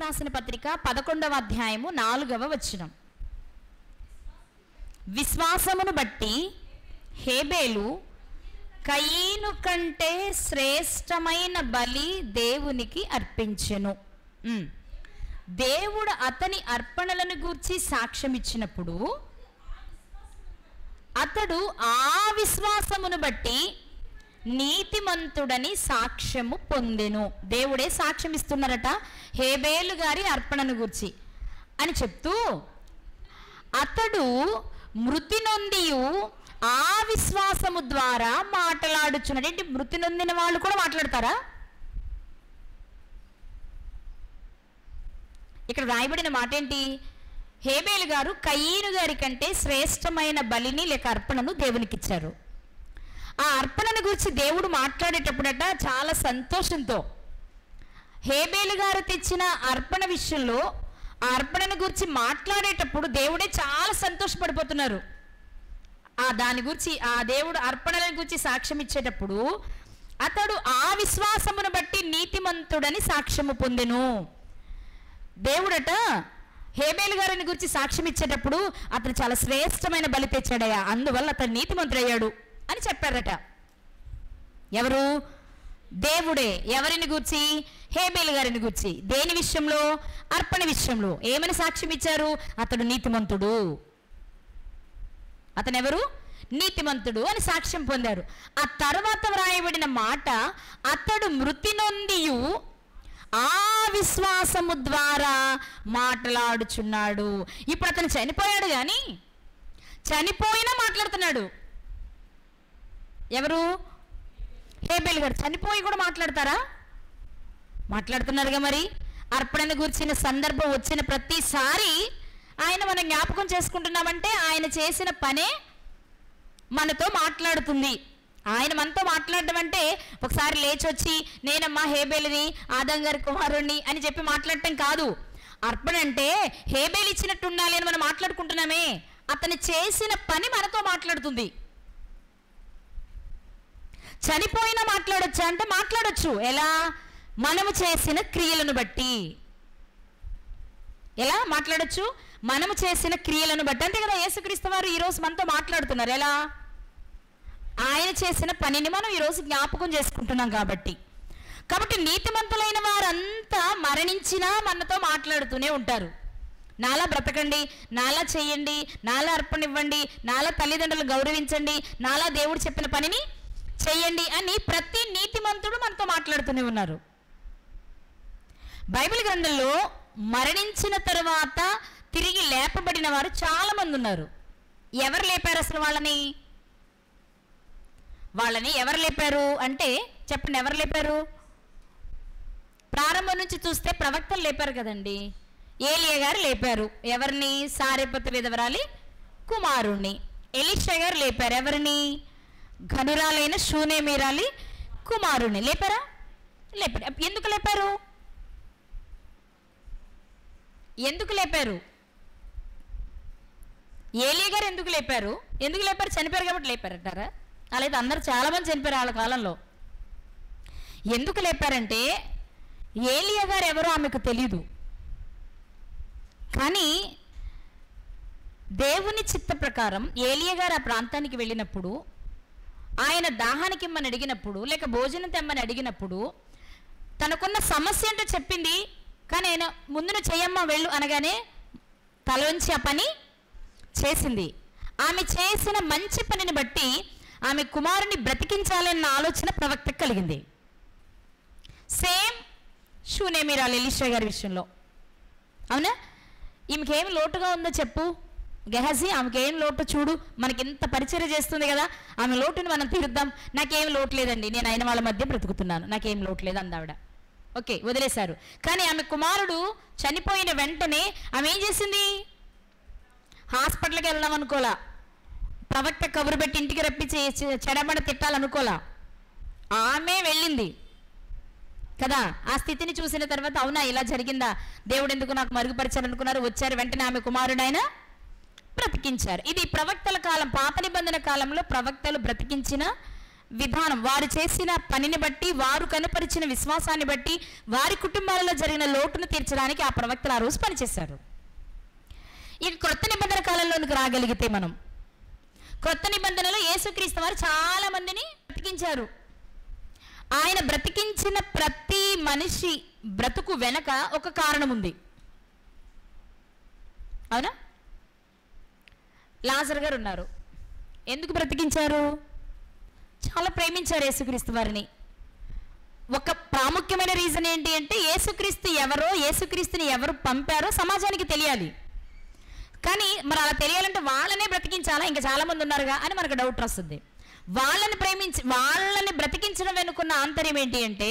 రాసిన పత్రిక 11వ అధ్యాయము 4వ వచనం. విశ్వాసమును బట్టి హేబేలు కయీను కంటే శ్రేష్టమైన బలి దేవునికి అర్పించెను. దేవుడు అతని అర్పణలను గూర్చి సాక్ష్యం ఇచ్చినప్పుడు అతడు ఆ విశ్వాసమును బట్టి నీతిమంతుడని సాక్ష్యము పొందెను. దేవుడే సాక్ష్యం ఇస్తున్నారట హేబేలు గారి అర్పణను గూర్చి అని చెప్తూ, అతడు మృతి నొందియు ఆ విశ్వాసము ద్వారా మాట్లాడుచున్నాడు. ఏంటి, మృతి నొందిన వాళ్ళు కూడా మాట్లాడతారా? ఇక్కడ రాయబడిన మాట ఏంటి? హేబేలు గారు కయీను గారి కంటే శ్రేష్టమైన బలిని లేక అర్పణను దేవునికి ఇచ్చారు. ఆ అర్పణను గురించి దేవుడు మాట్లాడేటప్పుడట చాలా సంతోషంతో హేబేలు గారు తెచ్చిన అర్పణ విషయంలో ఆ అర్పణను గురించి మాట్లాడేటప్పుడు దేవుడే చాలా సంతోషపడిపోతున్నారు. దాని గురించి ఆ దేవుడు అర్పణల గురించి సాక్ష్యం ఇచ్చేటప్పుడు అతడు ఆ విశ్వాసమును బట్టి నీతిమంతుడని సాక్ష్యము పొందెను. దేవుడట హేబేలు గారిని గురించి సాక్ష్యం ఇచ్చేటప్పుడు అతను చాలా శ్రేష్టమైన బలి తెచ్చాడయ్యా, అందువల్ల అతను నీతిమంతుడయ్యాడు అని చెప్పారట. ఎవరు? దేవుడే. ఎవరిని గూర్చి? హేబేలు గారిని గూర్చి. దేని విషయంలో? అర్పణ విషయంలో. ఏమని సాక్ష్యం ఇచ్చారు? అతడు నీతిమంతుడు. అతను ఎవరు? నీతిమంతుడు అని సాక్ష్యం పొందారు. ఆ తర్వాత వ్రాయబడిన మాట, అతడు మృతి నొందియు ఆ విశ్వాసము ద్వారా మాట్లాడుచున్నాడు. ఇప్పుడు అతను చనిపోయాడు, కానీ చనిపోయినా మాట్లాడుతున్నాడు. ఎవరు? హేబేలు గారు. చనిపోయి కూడా మాట్లాడతారా? మాట్లాడుతున్నారుగా. మరి అర్పణను గురించిన సందర్భం వచ్చిన ప్రతిసారి ఆయన మనం జ్ఞాపకం చేసుకుంటున్నామంటే ఆయన చేసిన పనే మనతో మాట్లాడుతుంది. ఆయన మనతో మాట్లాడడం అంటే ఒకసారి లేచి వచ్చి నేనమ్మా హేబేలుని, ఆదాం గారి కుమారుణ్ణి అని చెప్పి మాట్లాడటం కాదు. అర్పణ అంటే హేబేలు ఇచ్చినట్టు ఉండాలి అని మనం మాట్లాడుకుంటున్నామే, అతను చేసిన పని మనతో మాట్లాడుతుంది. చనిపోయినా మాట్లాడొచ్చా అంటే మాట్లాడొచ్చు. ఎలా? మనము చేసిన క్రియలను బట్టి. ఎలా మాట్లాడొచ్చు? మనము చేసిన క్రియలను బట్టి. అంతే కదా, యేసుక్రీస్తు వారు ఈరోజు మనతో మాట్లాడుతున్నారు. ఎలా? ఆయన చేసిన పనిని మనం ఈరోజు జ్ఞాపకం చేసుకుంటున్నాం కాబట్టి. నీతిమంతులైన వారంతా మరణించినా మనతో మాట్లాడుతూనే ఉంటారు. నాలా బ్రతకండి, నాలా చేయండి, నాలా అర్పణ ఇవ్వండి, నాలా తల్లిదండ్రులను గౌరవించండి, నాలా దేవుడు చెప్పిన పనిని చెయ్యండి అని ప్రతి నీతిమంతుడు మనతో మాట్లాడుతూనే ఉన్నారు. బైబిల్ గ్రంథంలో మరణించిన తరువాత తిరిగి లేపబడిన వారు చాలా మంది ఉన్నారు. ఎవరు లేపారు అసలు వాళ్ళని ఎవరు లేపారు అంటే చెప్పండి, ఎవరు లేపారు? ప్రారంభం నుంచి చూస్తే ప్రవక్తలు లేపారు కదండి. ఏలియా గారు లేపారు. ఎవరిని? సారెపతు విధవరాలి కుమారుణ్ణి. ఎలీషా గారు లేపారు. ఎవరిని? ఘనురాలైన షూనేమీరాలి కుమారుణ్ణి. లేపారా? లేపారు. ఎందుకు లేపారు? ఏలియా గారు ఎందుకు లేపారు? చనిపోయారు కాబట్టి లేపారంటారా? అలాగే అందరూ చాలామంది చనిపోయారు వాళ్ళ కాలంలో. ఎందుకు లేపారంటే ఏలియా గారు ఎవరో ఆమెకు తెలీదు, కానీ దేవుని చిత్త ప్రకారం ఏలియా గారు ఆ ప్రాంతానికి వెళ్ళినప్పుడు, ఆయన దాహానికి ఇమ్మని అడిగినప్పుడు, లేక భోజనం తెమ్మని అడిగినప్పుడు తనకున్న సమస్య అంటే చెప్పింది. కానీ ఆయన ముందున చెయ్యమ్మా వెళ్ళు అనగానే తల వంచి ఆ పని చేసింది. ఆమె చేసిన మంచి పనిని బట్టి ఆమె కుమారుని బ్రతికించాలన్న ఆలోచన ప్రవక్తకు కలిగింది. సేమ్ షూనేమీరాలు ఎలీషా గారి విషయంలో. అవునా? ఈమెకేం లోటుగా ఉందో చెప్పు గెహజీ, ఆమెకేం లోటు చూడు, మనకి ఎంత పరిచర్య చేస్తుంది కదా, ఆమె లోటుని మనం తీరుద్దాం. నాకేం లోటు లేదండి, నేను అయిన వాళ్ళ మధ్య బ్రతుకుతున్నాను, నాకేం లోటు లేదు అందావిడ. ఓకే, వదిలేశారు. కానీ ఆమె కుమారుడు చనిపోయిన వెంటనే ఆమె ఏం చేసింది? హాస్పిటల్కి వెళ్దాం అనుకోలా, ప్రవక్త కబురు పెట్టి ఇంటికి రప్పించి చెడబడ తిట్టాలనుకోలా, ఆమె వెళ్ళింది కదా. ఆ స్థితిని చూసిన తర్వాత అవునా ఇలా జరిగిందా, దేవుడు ఎందుకు నాకు మరుగుపరిచారనుకున్నారు, వచ్చారు, వెంటనే ఆమె కుమారుడైన బ్రతికించారు. ఇది ప్రవక్తల కాలం, పాత నిబంధన కాలంలో ప్రవక్తలు బ్రతికించిన విధానం, వారు చేసిన పనిని బట్టి, వారు కనపరిచిన విశ్వాసాన్ని బట్టి, వారి కుటుంబాలలో జరిగిన లోటును తీర్చడానికి ఆ ప్రవక్తలు ఆ రోజు పనిచేశారు. ఇక క్రొత్త నిబంధన కాలంలోనికి రాగలిగితే మనం, క్రొత్త నిబంధనలో యేసుక్రీస్తు వారు చాలా మందిని బ్రతికించారు. ఆయన బ్రతికించిన ప్రతి మనిషి బ్రతుకు వెనక ఒక కారణం ఉంది. అవునా? లాజరు గారు ఉన్నారు. ఎందుకు బ్రతికించారు? చాలా ప్రేమించారు యేసుక్రీస్తు వారిని. ఒక ప్రాముఖ్యమైన రీజన్ ఏంటి అంటే, యేసుక్రీస్తు ఎవరో, యేసుక్రీస్తుని ఎవరు పంపారో సమాజానికి తెలియాలి. కానీ మరి అలా తెలియాలంటే వాళ్ళనే బ్రతికించాలా, ఇంకా చాలామంది ఉన్నారుగా అని మనకు డౌట్ వస్తుంది. వాళ్ళని బ్రతికించడం వెనుకున్న ఆంతర్యం ఏంటి అంటే,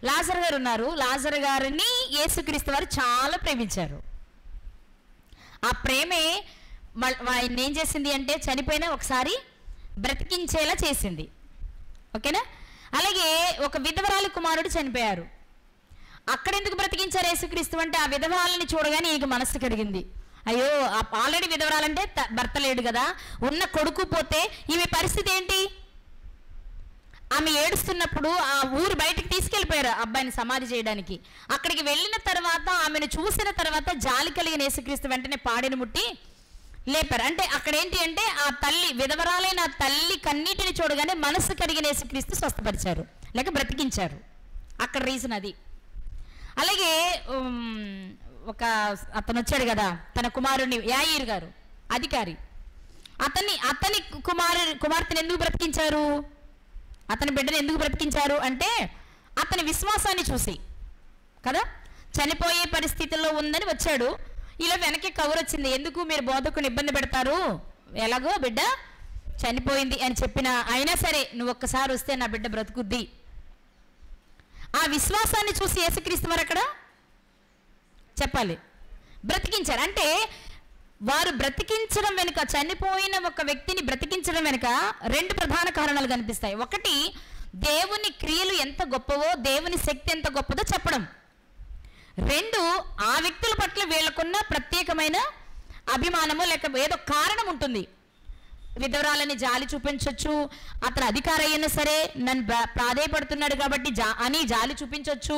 లాజరు గారు ఉన్నారు. లాజరు గారిని యేసుక్రీస్తు వారు చాలా ప్రేమించారు. ఆ ప్రేమే ఆయన ఏం చేసింది అంటే, చనిపోయిన ఒకసారి బ్రతికించేలా చేసింది. ఓకేనా? అలాగే ఒక విధవరాలి కుమారుడు చనిపోయారు. అక్కడ ఎందుకు బ్రతికించారు యేసుక్రీస్తు అంటే, ఆ విధవరాలని చూడగానే ఈయనకి మనసు కరిగింది. అయ్యో, ఆల్రెడీ విధవరాలంటే భర్త లేడు కదా, ఉన్న కొడుకు పోతే ఈమె పరిస్థితి ఏంటి? ఆమె ఏడుస్తున్నప్పుడు ఆ ఊరు బయటికి తీసుకెళ్ళిపోయారు అబ్బాయిని సమాధి చేయడానికి. అక్కడికి వెళ్ళిన తర్వాత, ఆమెను చూసిన తర్వాత జాలి కలిగిన యేసుక్రీస్తు వెంటనే పాడిని ముట్టి లేపారు. అంటే అక్కడ ఏంటి అంటే, ఆ తల్లి, విధవరాలైన ఆ తల్లి కన్నీటిని చూడగానే మనసు కరిగిన యేసుక్రీస్తు స్వస్థపరిచారు, లేక బ్రతికించారు. అక్కడ రీజన్ అది. అలాగే ఒక అతను వచ్చాడు కదా, తన కుమారుడిని, యాయీరు గారు అధికారి, అతని కుమార్తెను ఎందుకు బ్రతికించారు? అతని బిడ్డను ఎందుకు బ్రతికించారు అంటే, అతని విశ్వాసాన్ని చూసి కదా. చనిపోయే పరిస్థితుల్లో ఉందని వచ్చాడు. ఇలా వెనక్కి కవర్ వచ్చింది, ఎందుకు మీరు బోధకుని ఇబ్బంది పెడతారు, ఎలాగో బిడ్డ చనిపోయింది అని చెప్పిన, అయినా సరే నువ్వు ఒక్కసారి వస్తే నా బిడ్డ బ్రతుకుద్ది. ఆ విశ్వాసాన్ని చూసి యేసుక్రీస్తు వారు అక్కడ చెప్పాలి బ్రతికించారు. అంటే వారు బ్రతికించడం వెనుక, చనిపోయిన ఒక వ్యక్తిని బ్రతికించడం వెనుక రెండు ప్రధాన కారణాలు కనిపిస్తాయి. ఒకటి, దేవుని క్రియలు ఎంత గొప్పవో, దేవుని శక్తి ఎంత గొప్పదో చెప్పడం. రెండు, ఆ వ్యక్తుల పట్ల వీళ్ళకున్న ప్రత్యేకమైన అభిమానము, లేక ఏదో కారణం ఉంటుంది. విధవరాలని జాలి చూపించవచ్చు, అతను అధికారి అయినా సరే నన్ను ప్రాధేయపడుతున్నాడు కాబట్టి అని జాలి చూపించవచ్చు,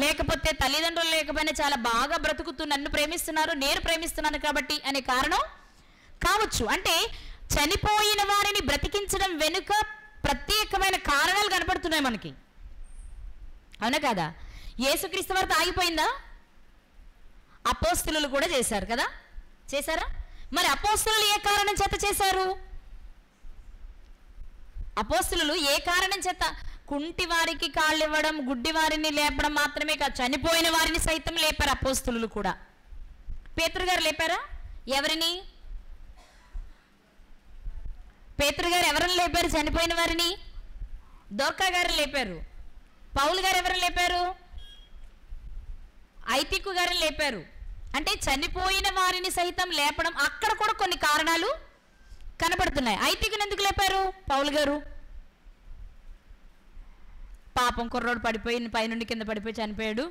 లేకపోతే తల్లిదండ్రులు లేకపోయినా చాలా బాగా బ్రతుకుతూ నన్ను ప్రేమిస్తున్నారు, నేను ప్రేమిస్తున్నాను కాబట్టి అనే కారణం కావచ్చు. అంటే చనిపోయిన వారిని బ్రతికించడం వెనుక ప్రత్యేకమైన కారణాలు కనపడుతున్నాయి మనకి. అవునా కదా? యేసుక్రీస్తు వారితో ఆగిపోయిందా? అపోస్తలులు కూడా చేశారు కదా, చేశారా? మరి అపోస్తలులు ఏ కారణం చేత చేశారు? అపోస్తలులు ఏ కారణం చేత? కుంటి వారికి కాళ్ళు ఇవ్వడం, గుడ్డి వారిని లేపడం మాత్రమే కాదు, చనిపోయిన వారిని సైతం లేపారు అపోస్తలులు కూడా. పేతురు గారు లేపారా? ఎవరిని? పేతురు గారు ఎవరిని లేపారు? చనిపోయిన వారిని. దోర్కా గారు లేపారు. పౌలు గారు ఎవరిని లేపారు? ఐతికు గారిని లేపారు. అంటే చనిపోయిన వారిని సైతం లేపడం, అక్కడ కూడా కొన్ని కారణాలు కనబడుతున్నాయి. ఐతికుని ఎందుకు లేపారు పౌలు గారు? పాపం, కుర్రోడు పడిపోయి పైనుండి కింద పడిపోయి చనిపోయాడు,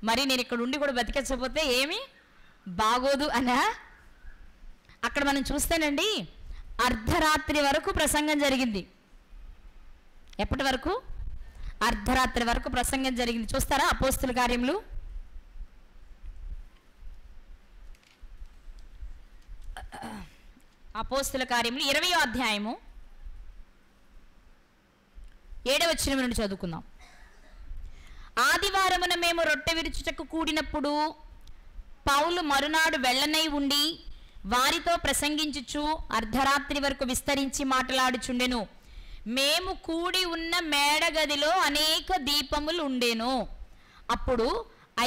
మరి నేను ఇక్కడ ఉండి కూడా బతికించకపోతే ఏమి బాగోదు అనా? అక్కడ మనం చూస్తేనండి, అర్ధరాత్రి వరకు ప్రసంగం జరిగింది. ఎప్పటి వరకు? అర్ధరాత్రి వరకు ప్రసంగం జరిగింది. చూస్తారా అపోస్తుల కార్యములు అపోస్తుల కార్యములు 20వ అధ్యాయము 7వ వచనం నుండి చదువుకుందాం. ఆదివారమున మేము రొట్టె విరుచుటకు కూడినప్పుడు పౌలు మరునాడు వెళ్ళనై ఉండి వారితో ప్రసంగించుచు అర్ధరాత్రి వరకు విస్తరించి మాట్లాడుచుండెను. మేము కూడి ఉన్న మేడగదిలో అనేక దీపములు ఉండెను. అప్పుడు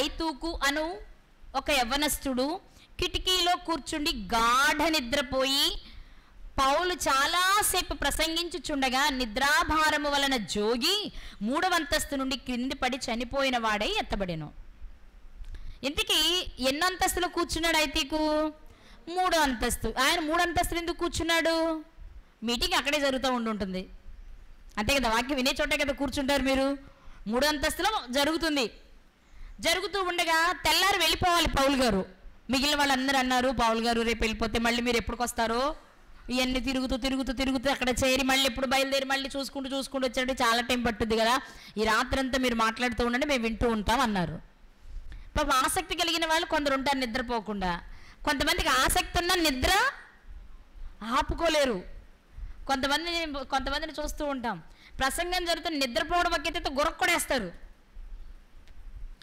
ఐతూకు అను ఒక యవ్వనస్తుడు కిటికీలో కూర్చుండి గాఢ నిద్రపోయి, పౌలు చాలాసేపు ప్రసంగించుచుండగా నిద్రాభారము వలన జోగి 3వ అంతస్తు నుండి క్రింది పడి చనిపోయిన వాడై ఎత్తబడెను. ఇంతకీ ఎన్నో అంతస్తులో కూర్చున్నాడు ఐతీకు? 3వ అంతస్తు. ఆయన 3వ అంతస్తులు ఎందుకు కూర్చున్నాడు? మీటింగ్ అక్కడే జరుగుతూ ఉంటుంది అంతే కదా, వాక్యం వినే చోటే కదా కూర్చుంటారు మీరు. 3వ అంతస్తులో జరుగుతుంది. జరుగుతూ ఉండగా తెల్లారి వెళ్ళిపోవాలి పౌలు గారు. మిగిలిన వాళ్ళందరూ అన్నారు, పౌలు గారు రేపు వెళ్ళిపోతే మళ్ళీ మీరు ఎప్పటికి వస్తారో ఇవన్నీ తిరుగుతూ అక్కడ చేరి మళ్ళీ ఎప్పుడు బయలుదేరి మళ్ళీ చూసుకుంటూ వచ్చాడు, చాలా టైం పట్టుద్ది కదా, ఈ రాత్రంతా మీరు మాట్లాడుతూ ఉండండి, మేము వింటూ ఉంటాం అన్నారు. పాపం ఆసక్తి కలిగిన వాళ్ళు కొందరు ఉంటారు నిద్రపోకుండా. కొంతమందికి ఆసక్తి ఉన్న నిద్ర ఆపుకోలేరు. కొంతమందిని చూస్తూ ఉంటాం, ప్రసంగం జరుగుతున్న నిద్రపోవడం ఒక్కైతే గురక్కొడేస్తారు.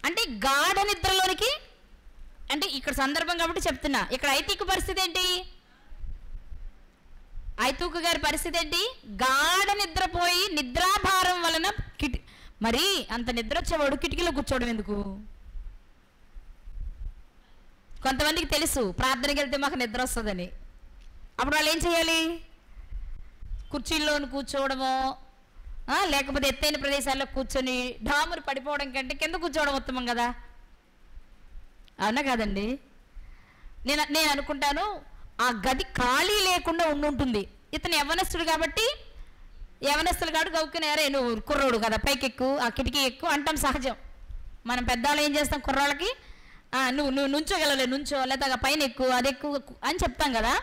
అంటే గాఢ నిద్రలోనికి, అంటే ఇక్కడ సందర్భం కాబట్టి చెప్తున్నా. ఇక్కడ ఐతూకు పరిస్థితి ఏంటి? ఐతూకు గారి పరిస్థితి ఏంటి? గాఢ నిద్రపోయి నిద్రాభారం వలన మరి అంత నిద్ర వచ్చేవాడు కిటికీలో కూర్చోవడం ఎందుకు? కొంతమందికి తెలుసు ప్రార్థనకి వెళ్తే మాకు నిద్ర వస్తుందని. అప్పుడు వాళ్ళు ఏం చేయాలి? కుర్చీల్లో కూర్చోవడమో లేకపోతే ఎత్తైన ప్రదేశాల్లో కూర్చొని డాములు పడిపోవడం కంటే కింద కూర్చోవడం ఉత్తమం కదా, అవునా కాదండి? నేను అనుకుంటాను ఆ గది ఖాళీ లేకుండా ఉంటుంది. ఇతను యవనస్తుడు కాబట్టి గౌక్కునేరే నువ్వు కుర్రోడు కదా పైకి ఎక్కువ, ఆ కిటికీ ఎక్కువ అంటాం సహజం. మనం పెద్దవాళ్ళు ఏం చేస్తాం, కుర్రాళ్ళకి నువ్వు నుంచోగలలే, నుంచో, లేదా పైన ఎక్కువ అది ఎక్కువ అని చెప్తాం కదా.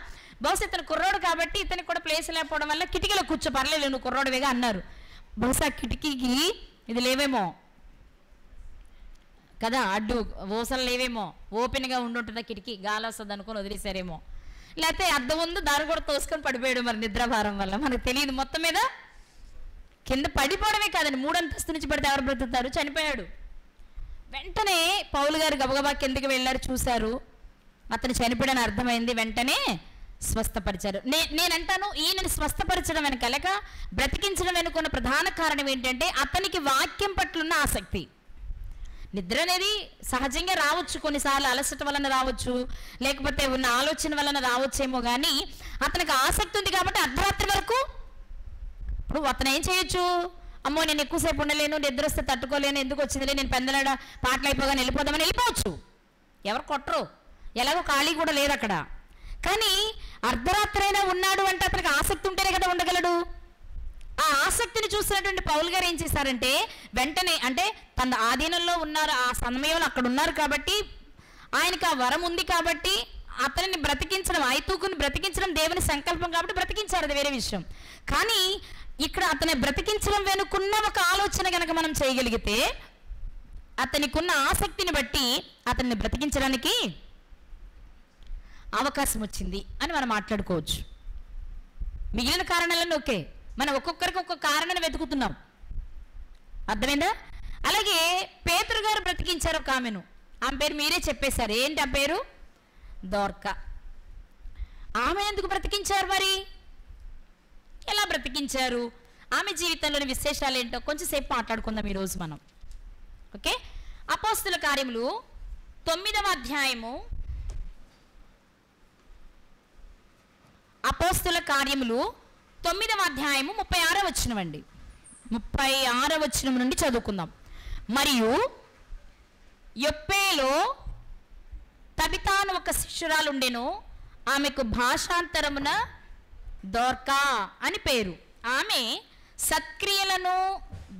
బహుశా ఇతను కుర్రోడు కాబట్టి ఇతనికి కూడా ప్లేస్ లేకపోవడం వల్ల కిటికీలో కూర్చో, పర్లేదు నువ్వు కుర్రోడువేగా అన్నారు. బహుశా కిటికీకి ఇది లేవేమో కదా, అడ్డు ఊసలు లేవేమో, ఓపెన్గా ఉండుంటుంది కిటికీ, గాలి వస్తుంది అనుకుని వదిలేశారేమో, లేకపోతే అద్దం ఉంది దాన్ని కూడా తోసుకొని పడిపోయాడు మరి నిద్రాభారం వల్ల, మనకు తెలియదు. మొత్తం మీద కింద పడిపోవడమే కాదండి, 3 అంతస్తు నుంచి పడితే ఎవరు బ్రతుకుతారు? చనిపోయాడు. వెంటనే పౌలు గారు గబగబా కిందకి వెళ్ళారు, చూశారు, అతను చనిపోయాడని అర్థమైంది, వెంటనే స్వస్థపరిచారు. నేనంటాను ఈయనని స్వస్థపరచడం వెనక బ్రతికించడం వెనుకున్న ప్రధాన కారణం ఏంటంటే అతనికి వాక్యం పట్లున్న ఆసక్తి. నిద్ర అనేది సహజంగా రావచ్చు, కొన్నిసార్లు అలసట వలన రావచ్చు, లేకపోతే ఉన్న ఆలోచన వలన రావచ్చేమో, కానీ అతనికి ఆసక్తి ఉంది కాబట్టి అర్ధరాత్రి వరకు. ఇప్పుడు అతను ఏం చేయొచ్చు? అమ్మో నేను ఎక్కువసేపు ఉండలేను, నిద్ర వస్తే తట్టుకోలేను, ఎందుకు వచ్చిందిలే, నేను పెందలాడ పాటలు అయిపోగానే వెళ్ళిపోదామని వెళ్ళిపోవచ్చు, ఎవరు కొట్టరు, ఎలాగో ఖాళీ కూడా లేదు అక్కడ. కానీ అర్ధరాత్రి అయినా ఉన్నాడు అంటే అతనికి ఆసక్తి ఉంటేనే కదా ఉండగలడు. ఆ ఆసక్తిని చూసినటువంటి పౌలు గారు ఏం చేశారంటే వెంటనే, అంటే తన ఆధీనంలో ఉన్నారు, ఆ సమయంలో అక్కడ ఉన్నారు కాబట్టి, ఆయనకు ఆ వరం ఉంది కాబట్టి అతనిని బ్రతికించడం, ఐతూకుని బ్రతికించడం దేవుని సంకల్పం కాబట్టి బ్రతికించారు, అది వేరే విషయం. కానీ ఇక్కడ అతని బ్రతికించడం వెనుకున్న ఒక ఆలోచన కనుక మనం చేయగలిగితే, అతనికున్న ఆసక్తిని బట్టి అతన్ని బ్రతికించడానికి అవకాశం వచ్చింది అని మనం మాట్లాడుకోవచ్చు. మిగిలిన కారణాలను ఓకే, మనం ఒక్కొక్కరికి ఒక్కొక్క కారణాన్ని వెతుకుతున్నాం, అర్థమైందా? అలాగే పేతురు గారు బ్రతికించారు ఒక ఆమెను, ఆమె పేరు మీరే చెప్పేశారు, ఏంటి ఆ పేరు? దోర్కా. ఆమె ఎందుకు బ్రతికించారు? మరి ఎలా బ్రతికించారు? ఆమె జీవితంలోని విశేషాలు ఏంటో కొంచెంసేపు మాట్లాడుకుందాం ఈరోజు మనం. ఓకే, అపోస్తుల కార్యములు 9వ అధ్యాయము, అపోస్తుల కార్యములు 9వ అధ్యాయము 36వ వచనం అండి, 36వ వచనం నుండి చదువుకుందాం. మరియు యొప్పేలో తబితాను ఒక శిష్యురాలు ఉండెను, ఆమెకు భాషాంతరమున దోర్కా అని పేరు. ఆమె సత్క్రియలను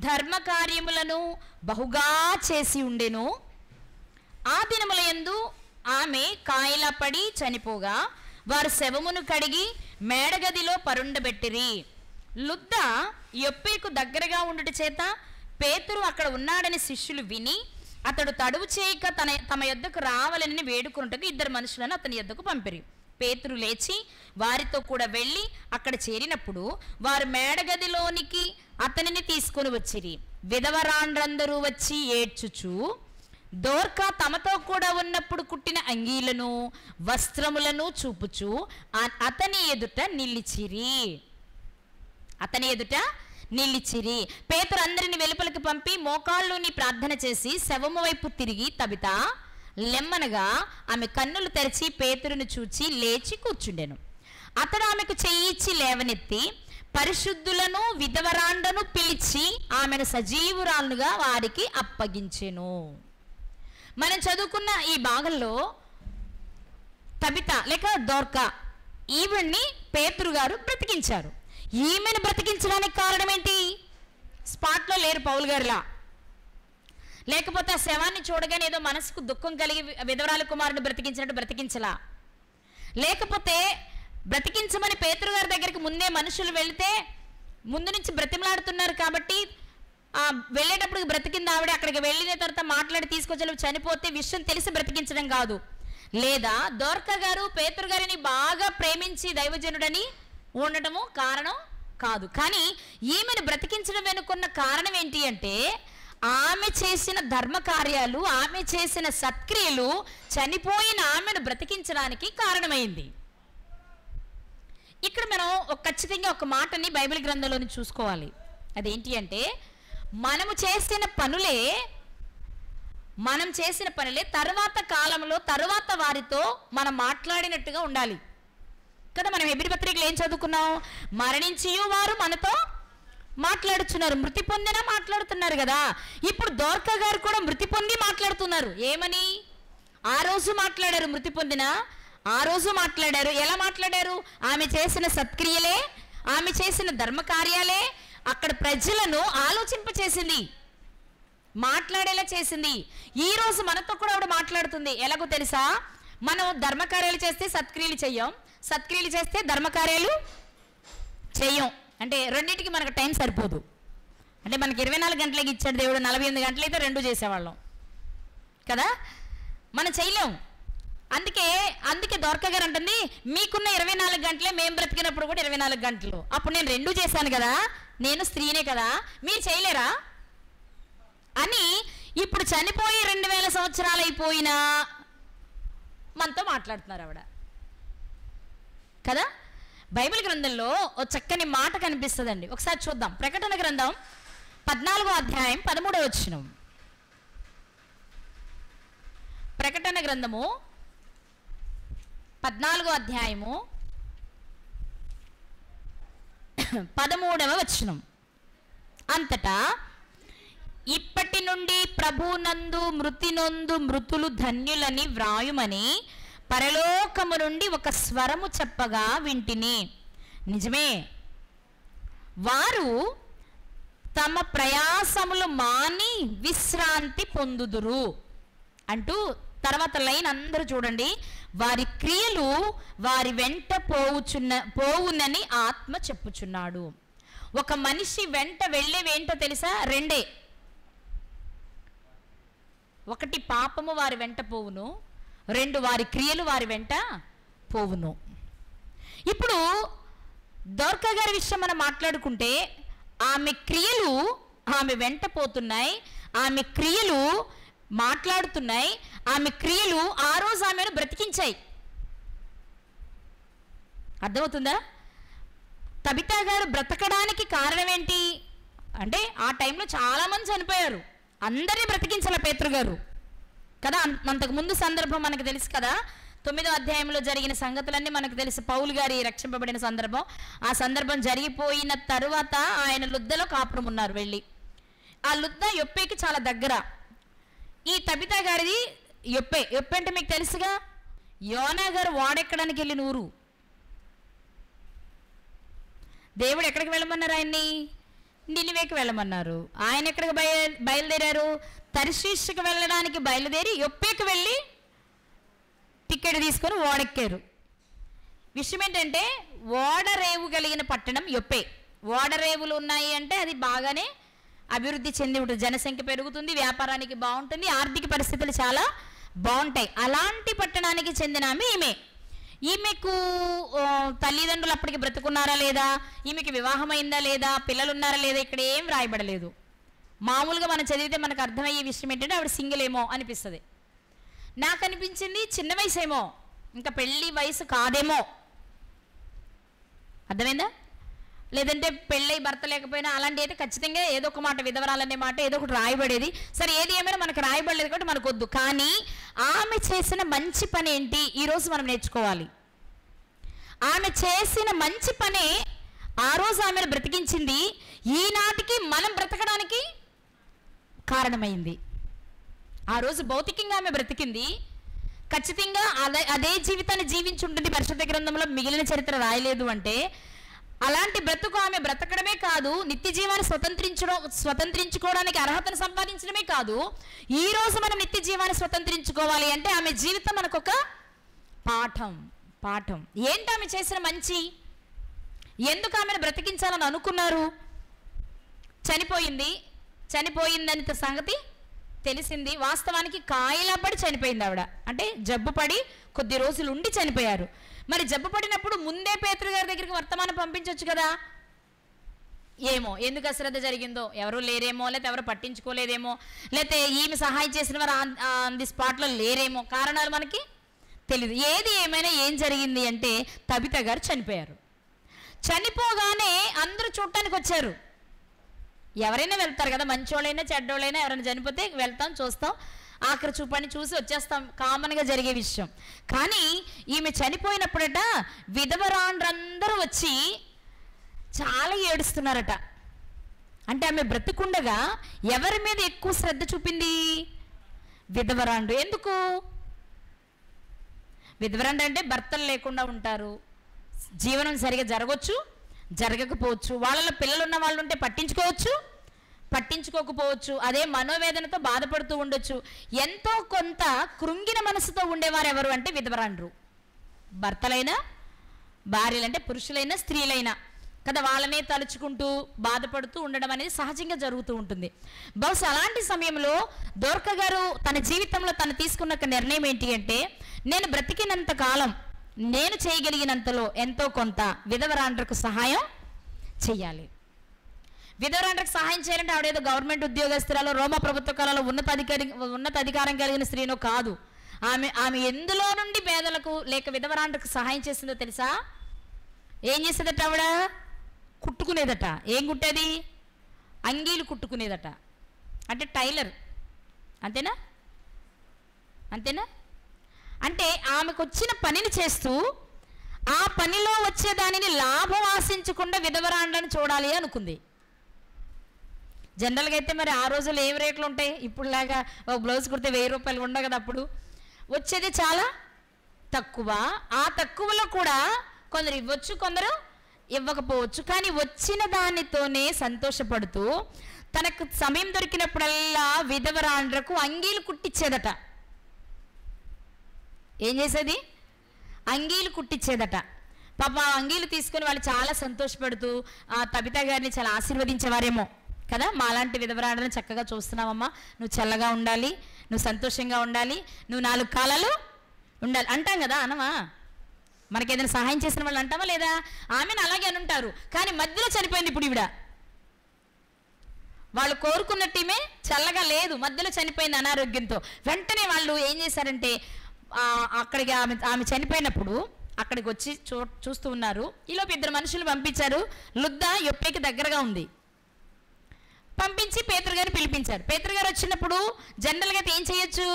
ధర్మకార్యములను బహుగా చేసి ఉండెను. ఆ దినములందు ఆమె కాయలపడి చనిపోగా వారు శవమును కడిగి మేడగదిలో పరుండబెట్టిరి. లుద్ద యొప్పేకు దగ్గరగా ఉండుట చేత పేతురు అక్కడ ఉన్నాడని శిష్యులు విని అతడు తడువు చేయక తమ యొద్దకు రావాలని వేడుకొనుటకు 2 మనుషులను అతని యొద్దకు పంపిరి. పేతురు లేచి వారితో కూడా వెళ్ళి అక్కడ చేరినప్పుడు వారు మేడగదిలోనికి అతనిని తీసుకొని వచ్చిరి. విధవరాండ్రందరూ వచ్చి ఏడ్చుచు దోర్కా తమతో కూడా ఉన్నప్పుడు కుట్టిన అంగీలను వస్త్రములను చూపుచు అతని ఎదుట నిలిచిరి. పేతురు అందరిని వెలుపలికి పంపి మోకాళ్ళుని ప్రార్థన చేసి శవము వైపు తిరిగి తబితా లెమ్మనగా ఆమె కన్నులు తెరిచి పేతురును చూచి లేచి కూర్చుండెను. అతడు ఆమెకు చెయ్యిచ్చి లేవనెత్తి పరిశుద్ధులను విధవరాండను పిలిచి ఆమెను సజీవురాలుగా వారికి అప్పగించెను. మనం చదువుకున్న ఈ భాగంలో తబిత లేక దోర్కా ఈవిడ్ని పేతురు గారు బ్రతికించారు. ఈమెను బ్రతికించడానికి కారణం ఏంటి? స్పాట్లో లేరు పౌలు గారిలా, లేకపోతే ఆ శవాన్ని చూడగానే ఏదో మనసుకు దుఃఖం కలిగి విధవరాలి కుమారుని బ్రతికించినట్టు బ్రతికించలా, లేకపోతే బ్రతికించమని పేతురు గారి దగ్గరికి ముందే మనుషులు వెళితే ముందు నుంచి బ్రతిమలాడుతున్నారు కాబట్టి వెళ్ళేటప్పుడు బ్రతికింది ఆవిడ. అక్కడికి వెళ్ళిన తర్వాత మాట్లాడి తీసుకొచ్చి చనిపోతే విషయం తెలిసి బ్రతికించడం కాదు. లేదా దోర్కా గారు పేతురు గారిని బాగా ప్రేమించి దైవజనుడని ఉండటము కారణం కాదు. కానీ ఈమెను బ్రతికించడం వెనుకున్న కారణం ఏంటి అంటే ఆమె చేసిన ధర్మ కార్యాలు, ఆమె చేసిన సత్క్రియలు చనిపోయిన ఆమెను బ్రతికించడానికి కారణమైంది. ఇక్కడ మనం ఖచ్చితంగా ఒక మాటని బైబిల్ గ్రంథంలోని చూసుకోవాలి. అదేంటి అంటే మనం చేసిన పనులే తర్వాత కాలంలో తర్వాత వారితో మనం మాట్లాడినట్టుగా ఉండాలి కదా. మనం హెబ్రీ పత్రికలో ఏం చదువుకున్నాం? మరణించి వారు మనతో మాట్లాడుతున్నారు, మృతి పొందినా మాట్లాడుతున్నారు కదా. ఇప్పుడు దోర్కా గారు కూడా మృతి పొంది మాట్లాడుతున్నారు. ఏమని? ఆ రోజు మాట్లాడారు, మృతి పొందిన ఆ రోజు మాట్లాడారు. ఎలా మాట్లాడారు? ఆమె చేసిన సత్క్రియలే, ఆమె చేసిన ధర్మ కార్యాలే అక్కడ ప్రజలను ఆలోచింపచేసింది, మాట్లాడేలా చేసింది. ఈ రోజు మనతో కూడా ఆవిడ మాట్లాడుతుంది. ఎలాగో తెలుసా? మనం ధర్మకార్యాలు చేస్తే సత్క్రియలు చెయ్యం, సత్క్రియలు చేస్తే ధర్మకార్యాలు చెయ్యం. అంటే రెండింటికి మనకు టైం సరిపోదు. అంటే మనకి 24 గంటలకి ఇచ్చాడు దేవుడు, 48 గంటలైతే రెండు చేసేవాళ్ళం కదా, మనం చేయలేం. అందుకే దోర్కా గారు అంటుంది, మీకున్న 24 గంటలే మేము బ్రతికినప్పుడు కూడా 24 గంటలు. అప్పుడు నేను రెండు చేశాను కదా, నేను స్త్రీనే కదా, మీరు చేయలేరా అని. ఇప్పుడు చనిపోయి 2000 సంవత్సరాలు అయిపోయినా మనతో మాట్లాడుతున్నారు ఆవిడ కదా. బైబిల్ గ్రంథంలో ఒక చక్కని మాట కనిపిస్తుందండి, ఒకసారి చూద్దాం. ప్రకటన గ్రంథం 14వ అధ్యాయం 13వ వచనం. ప్రకటన గ్రంథము 14వ అధ్యాయము 13వ వచనం. అంతటా ఇప్పటి నుండి ప్రభునందు మృతి నొందు మృతులు ధన్యులని వ్రాయుమని పరలోకము నుండి ఒక స్వరము చెప్పగా వింటిని. నిజమే, వారు తమ ప్రయాసములు మాని విశ్రాంతి పొందుదురు అంటూ తర్వాత లైన్ అందరూ చూడండి. వారి క్రియలు వారి వెంట పోవునని ఆత్మ చెప్పుచున్నాడు. ఒక మనిషి వెంట వెళ్ళేవేంటో తెలుసా? రెండే. ఒకటి పాపము వారి వెంట పోవును, రెండు వారి క్రియలు వారి వెంట పోవును. ఇప్పుడు దోర్కా గారి విషయం మనం మాట్లాడుకుంటే ఆమె క్రియలు ఆమె వెంట పోతున్నాయి, ఆమె క్రియలు మాట్లాడుతున్నాయి, ఆమె క్రియలు ఆ రోజు ఆమెను బ్రతికించాయి. అర్థమవుతుందా? తబితా గారు బ్రతకడానికి కారణం ఏంటి అంటే ఆ టైంలో చాలామంది చనిపోయారు, అందరినీ బ్రతికించాల పేతురు గారు కదా. అంతకుముందు సందర్భం మనకు తెలుసు కదా, 9వ అధ్యాయంలో జరిగిన సంగతులన్నీ మనకు తెలుసు. పౌలు గారి రక్షింపబడిన సందర్భం, ఆ సందర్భం జరిగిపోయిన తరువాత ఆయన లుద్దలో కాపురం ఉన్నారు వెళ్ళి. ఆ లుద్ద యొప్పేకి చాలా దగ్గర. ఈ తబితా గారిది యొప్పే. యొప్పే అంటే మీకు తెలుసుగా, యోనా గారు వాడెక్కడానికి వెళ్ళిన ఊరు. దేవుడు ఎక్కడికి వెళ్ళమన్నారు ఆయన్ని? నినివేకి వెళ్ళమన్నారు. ఆయన ఎక్కడికి బయలుదేరారు? తర్షీషుకు వెళ్ళడానికి బయలుదేరి యొప్పేకి వెళ్ళి టికెట్ తీసుకొని ఓడెక్కారు. విషయం ఏంటంటే ఓడరేవు కలిగిన పట్టణం యొప్పే. ఓడరేవులు ఉన్నాయి అంటే అది బాగానే అభివృద్ధి చెంది ఉంటుంది, జనసంఖ్య పెరుగుతుంది, వ్యాపారానికి బాగుంటుంది, ఆర్థిక పరిస్థితులు చాలా బాగుంటాయి. అలాంటి పట్టణానికి చెందిన ఈమెకు తల్లిదండ్రులు అప్పటికి బ్రతుకున్నారా లేదా, ఈమెకి వివాహం అయిందా లేదా, పిల్లలు ఉన్నారా లేదా, ఇక్కడ ఏం రాయబడలేదు. మామూలుగా మనం చదివితే మనకు అర్థమయ్యే విషయం ఏంటంటే ఆవిడ సింగిల్ ఏమో అనిపిస్తుంది. నాకు అనిపించింది చిన్న వయసు ఏమో, ఇంకా పెళ్ళి వయసు కాదేమో. అర్థమైందా? లేదంటే పెళ్ళై భర్త లేకపోయినా అలాంటి అయితే ఖచ్చితంగా ఏదో ఒక మాట, విధవరాలనే మాట ఏదో ఒకటి రాయబడేది. సరే, ఏది ఏమైనా మనకు రాయబడలేదు కాబట్టి మనకు వద్దు. కానీ ఆమె చేసిన మంచి పని ఏంటి ఈరోజు మనం నేర్చుకోవాలి. ఆమె చేసిన మంచి పనే ఆ రోజు ఆమెను బ్రతికించింది, ఈనాటికి మనం బ్రతకడానికి కారణమైంది. ఆ రోజు భౌతికంగా ఆమె బ్రతికింది, ఖచ్చితంగా అదే జీవితాన్ని జీవించి ఉంటుంది. పరిశుద్ధ గ్రంథంలో మిగిలిన చరిత్ర రాయలేదు అంటే అలాంటి బ్రతుకు ఆమె బ్రతకడమే కాదు, నిత్య జీవాన్ని స్వతంత్రించుకోవడానికి అర్హతను సంపాదించడమే కాదు, ఈ రోజు మనం నిత్య జీవాన్ని స్వతంత్రించుకోవాలి అంటే ఆమె జీవితం మనకొక పాఠం. పాఠం. ఏంటి ఆమె చేసిన మంచి? ఎందుకు ఆమెను బ్రతికించాలని అనుకున్నారు? చనిపోయిందని సంగతి తెలిసింది. వాస్తవానికి కాయలపడి చనిపోయింది ఆవిడ, అంటే జబ్బు పడి కొద్ది రోజులు ఉండి చనిపోయారు. మరి జబ్బు పడినప్పుడు ముందే పేతురు గారి దగ్గరికి వర్తమానం పంపించవచ్చు కదా. ఏమో ఎందుకు అశ్రద్ధ జరిగిందో, ఎవరు లేరేమో, లేకపోతే ఎవరు పట్టించుకోలేదేమో, లేకపోతే ఈమె సహాయం చేసిన వారు ఆన్ ది స్పాట్లో లేరేమో, కారణాలు మనకి తెలియదు. ఏది ఏమైనా ఏం జరిగింది అంటే తబిత గారు చనిపోయారు. చనిపోగానే అందరూ చూడటానికి వచ్చారు. ఎవరైనా వెళ్తారు కదా, మంచోళ్ళైనా చెడ్డోళ్ళైనా, ఎవరైనా చనిపోతే వెళ్తాం, చూస్తాం, ఆఖరి చూపని చూసి వచ్చేస్తాం, కామన్గా జరిగే విషయం. కానీ ఈమె చనిపోయినప్పుడట విధవరాండ్రందరూ వచ్చి చాలా ఏడుస్తున్నారట. అంటే ఆమె బ్రతికుండగా ఎవరి మీద ఎక్కువ శ్రద్ధ చూపింది? విధవరాండ్రు. ఎందుకు? విధవరాండ్రు అంటే భర్తలు లేకుండా ఉంటారు, జీవనం సరిగా జరగవచ్చు, జరగకపోవచ్చు, వాళ్ళలో పిల్లలు ఉన్న వాళ్ళు ఉంటే పట్టించుకోకపోవచ్చు, అదే మనోవేదనతో బాధపడుతూ ఉండొచ్చు. ఎంతో కొంత కృంగిన మనసుతో ఉండేవారు ఎవరు అంటే విధవరాండ్రు. భర్తలైనా, భార్యలంటే పురుషులైనా, స్త్రీలైనా కదా, వాళ్ళనే తలుచుకుంటూ బాధపడుతూ ఉండడం అనేది సహజంగా జరుగుతూ ఉంటుంది. బహుశా అలాంటి సమయంలో దోర్క గారు తన జీవితంలో తను తీసుకున్న నిర్ణయం ఏంటి అంటే, నేను బ్రతికినంత కాలం నేను చేయగలిగినంతలో ఎంతో కొంత విధవరాండ్రకు సహాయం చేయాలి. విధవరాండ్రకు సహాయం చేయాలంటే ఆవిడేదో గవర్నమెంట్ ఉద్యోగస్తురాలు, రోమా ప్రభుత్వ కాలంలో ఉన్నత అధికారం కలిగిన స్త్రీనో కాదు. ఆమె ఎందులో నుండి పేదలకు లేక విధవరాండ్రకు సహాయం చేసిందో తెలుసా? ఏం చేసేదట ఆవిడ? కుట్టుకునేదట. ఏం కుట్టేది? అంగీలు కుట్టుకునేదట. అంటే టైలర్. అంతేనా? అంటే ఆమెకు వచ్చిన పనిని చేస్తూ ఆ పనిలో వచ్చే దానిని లాభం ఆశించకుండా విధవరాండ్లను చూడాలి అనుకుంది. జనరల్గా అయితే మరి ఆ రోజుల్లో ఏం రేట్లు ఉంటాయి? ఇప్పుడులాగా ఒక బ్లౌజ్ కుడితే 1000 రూపాయలు ఉండవు కదా. అప్పుడు వచ్చేది చాలా తక్కువ. ఆ తక్కువలో కూడా కొందరు ఇవ్వచ్చు, కొందరు ఇవ్వకపోవచ్చు. కానీ వచ్చిన దానితోనే సంతోషపడుతూ తనకు సమయం దొరికినప్పుడల్లా విధవరాండ్రకు అంగీలు కుట్టించేదట. ఏం చేసేది? అంగీలు కుట్టించేదట. పాప ఆ అంగీలు తీసుకొని వాళ్ళు చాలా సంతోషపడుతూ ఆ తబిత గారిని చాలా ఆశీర్వదించేవారేమో కదా. మాలాంటి విధవరాండ్లను చక్కగా చూస్తున్నావమ్మా, నువ్వు చల్లగా ఉండాలి, నువ్వు సంతోషంగా ఉండాలి, నువ్వు 4 కాలాలు ఉండాలి అంటాం కదా. అనమా? మనకి ఏదైనా సహాయం చేసిన వాళ్ళు అంటామా లేదా? ఆమెను అలాగే అనుంటారు. కానీ మధ్యలో చనిపోయింది ఇప్పుడు ఈవిడ. వాళ్ళు కోరుకున్న టీమే చల్లగా లేదు, మధ్యలో చనిపోయింది అనారోగ్యంతో. వెంటనే వాళ్ళు ఏం చేశారంటే అక్కడికి ఆమె చనిపోయినప్పుడు అక్కడికి వచ్చి చూస్తూ ఉన్నారు. ఈలోపు 2 మనుషులు పంపించారు. లుద్ద యొప్పేకి దగ్గరగా ఉంది. పంపించి పేతురు గారిని పిలిపించారు. పేతురు గారు వచ్చినప్పుడు జనరల్గా అయితే ఏం చేయొచ్చు?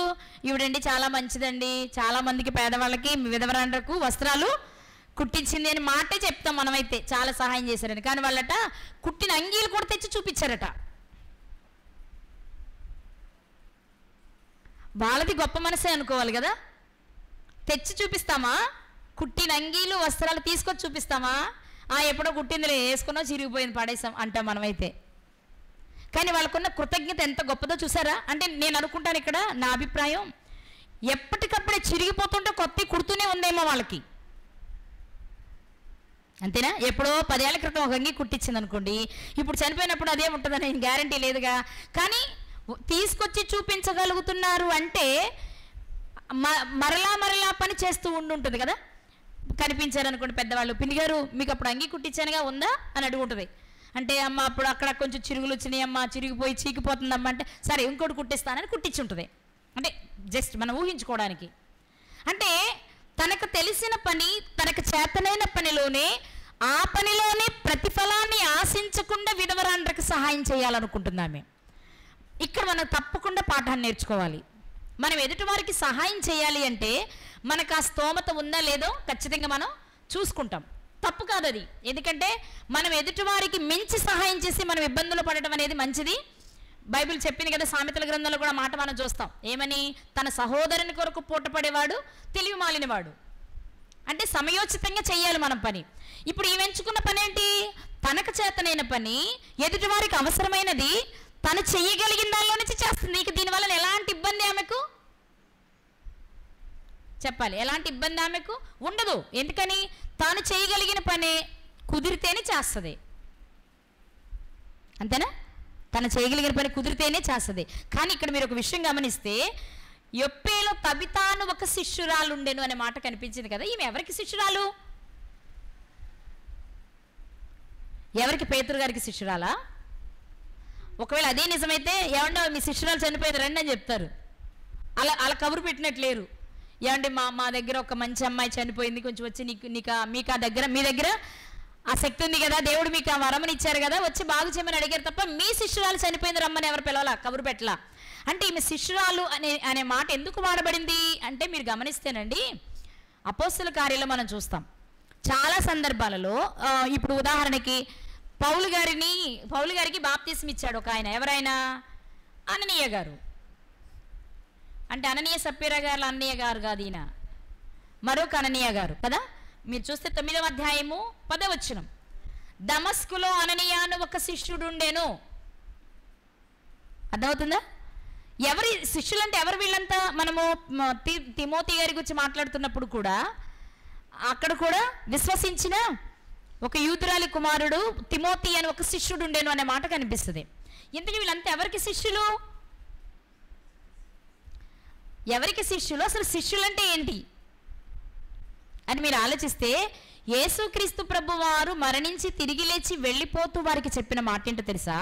ఈవిడండి చాలా మంచిదండి, చాలా మందికి పేదవాళ్ళకి విధవరాండ్రకు వస్త్రాలు కుట్టించింది అని మాటే చెప్తాం మనమైతే, చాలా సహాయం చేశారని. కానీ వాళ్ళట కుట్టిన అంగీలు కూడా తెచ్చి చూపించారట. వాళ్ళది గొప్ప మనసే అనుకోవాలి కదా. తెచ్చి చూపిస్తామా? కుట్టిన అంగీలు వస్త్రాలు తీసుకొచ్చి చూపిస్తామా? ఎప్పుడో కుట్టిందిలే, వేసుకున్నా చిరిగిపోయింది పడేసాం అంటాం మనమైతే. కానీ వాళ్ళకున్న కృతజ్ఞత ఎంత గొప్పదో చూసారా? అంటే నేను అనుకుంటాను ఇక్కడ, నా అభిప్రాయం, ఎప్పటికప్పుడే చిరిగిపోతుంటే కొత్త కుడుతూనే ఉందేమో వాళ్ళకి. అంతేనా? ఎప్పుడో 10 ఏళ్ల క్రితం ఒక అంగీ కుట్టించింది అనుకోండి, ఇప్పుడు చనిపోయినప్పుడు అదే ఉంటుందని గ్యారంటీ లేదుగా. కానీ తీసుకొచ్చి చూపించగలుగుతున్నారు అంటే మరలా పని చేస్తూ ఉండుంటుంది కదా. కనిపించారనుకోండి పెద్దవాళ్ళు, పిన్ని గారు మీకు అప్పుడు అంగీ కుట్టించానుగా, ఉందా అని అడుగుంటుంది. అంటే అమ్మ అప్పుడు అక్కడ కొంచెం చిరుగులు వచ్చినాయి అమ్మ, చిరిగిపోయి చీకిపోతుందమ్మ అంటే సరే ఇంకోటి కుట్టిస్తానని కుట్టించి ఉంటుంది. అంటే జస్ట్ మనం ఊహించుకోవడానికి. అంటే తనకు తెలిసిన పని, తనకు చేతనైన పనిలోనే, ఆ పనిలోనే ప్రతిఫలాన్ని ఆశించకుండా విధవరాండ్రకు సహాయం చేయాలనుకుంటుంది ఆమె. ఇక్కడ మనం తప్పకుండా పాఠాన్ని నేర్చుకోవాలి. మనం ఎదుటివారికి సహాయం చేయాలి అంటే మనకు ఆ స్తోమత ఉందా లేదో ఖచ్చితంగా మనం చూసుకుంటాం. తప్పు కాదు అది. ఎందుకంటే మనం ఎదుటివారికి మించి సహాయం చేసి మనం ఇబ్బందులు పడటం అనేది మంచిది. బైబిల్ చెప్పింది కదా, సామెతల గ్రంథంలో కూడా మాట మనం చూస్తాం. ఏమని? తన సహోదరుని కొరకు పూటపడేవాడు తెలివి మాలినవాడు. అంటే సమయోచితంగా చేయాలి మనం పని. ఇప్పుడు ఈమె ఎంచుకున్న పని ఏంటి? తనకు చేతనైన పని, ఎదుటివారికి అవసరమైనది తను చెయ్యగలిగిన దానిలో నుంచి చేస్తుంది. నీకు దీనివల్ల ఎలాంటి ఇబ్బంది ఆమెకు చెప్పాలి. ఎలాంటి ఇబ్బంది ఆమెకు ఉండదు. ఎందుకని? తాను చేయగలిగిన పనే కుదిరితేనే చేస్తుంది. అంతేనా? తను చేయగలిగిన పని కుదిరితేనే చేస్తుంది. కానీ ఇక్కడ మీరు ఒక విషయం గమనిస్తే, యొప్పేలో తబితాను ఒక శిష్యురాలు ఉండెను అనే మాట కనిపించింది కదా. ఈమె ఎవరికి శిష్యురాలు? ఎవరికి? పేతురు గారికి శిష్యురాలా? ఒకవేళ అదే నిజమైతే, ఏమంటే మీ శిష్యురాలు చనిపోయింది రండి అని చెప్తారు. అలా కబురు పెట్టినట్లేరు. ఏమంటే మా దగ్గర ఒక మంచి అమ్మాయి చనిపోయింది, కొంచెం వచ్చి మీకు ఆ దగ్గర, మీ దగ్గర ఆ శక్తి ఉంది కదా, దేవుడు మీకు ఆ వరమని ఇచ్చారు కదా, వచ్చి బాగు చేయమని అడిగారు తప్ప మీ శిష్యురాలు చనిపోయింది రమ్మని ఎవరు పిలవాలా, కబురు పెట్టలా. అంటే ఈమె శిష్యురాలు అనే మాట ఎందుకు వాడబడింది అంటే, మీరు గమనిస్తేనండి అపోస్తల కార్యాల్లో మనం చూస్తాం చాలా సందర్భాలలో. ఇప్పుడు ఉదాహరణకి పౌలు గారికి బాప్తిస్మ ఇచ్చాడు ఒక ఆయన. ఎవరైనా? అననీయ గారు. అంటే అననీయ సప్పీరా గారు అన్నయ్య గారు కాదు, ఈయన మరొక అననీయ గారు కదా. మీరు చూస్తే 9వ అధ్యాయము 10వ వచనం, దమస్కులో అననీయాను ఒక శిష్యుడు ఉండేను. అర్థమవుతుందా? ఎవరి శిష్యులు అంటే ఎవరు వీళ్ళంతా? మనము తిమోతి గారి గురించి మాట్లాడుతున్నప్పుడు కూడా అక్కడ కూడా విశ్వసించిన ఒక యూదురాలి కుమారుడు తిమోతి అని ఒక శిష్యుడు ఉండేను అనే మాట కనిపిస్తుంది. ఇంతకీ వీళ్ళంతా ఎవరికి శిష్యులు? ఎవరికి శిష్యులు? అసలు శిష్యులు అంటే ఏంటి అని మీరు ఆలోచిస్తే, యేసుక్రీస్తు ప్రభు వారు మరణించి తిరిగి లేచి వెళ్ళిపోతూ వారికి చెప్పిన మాట ఏంటో తెలుసా?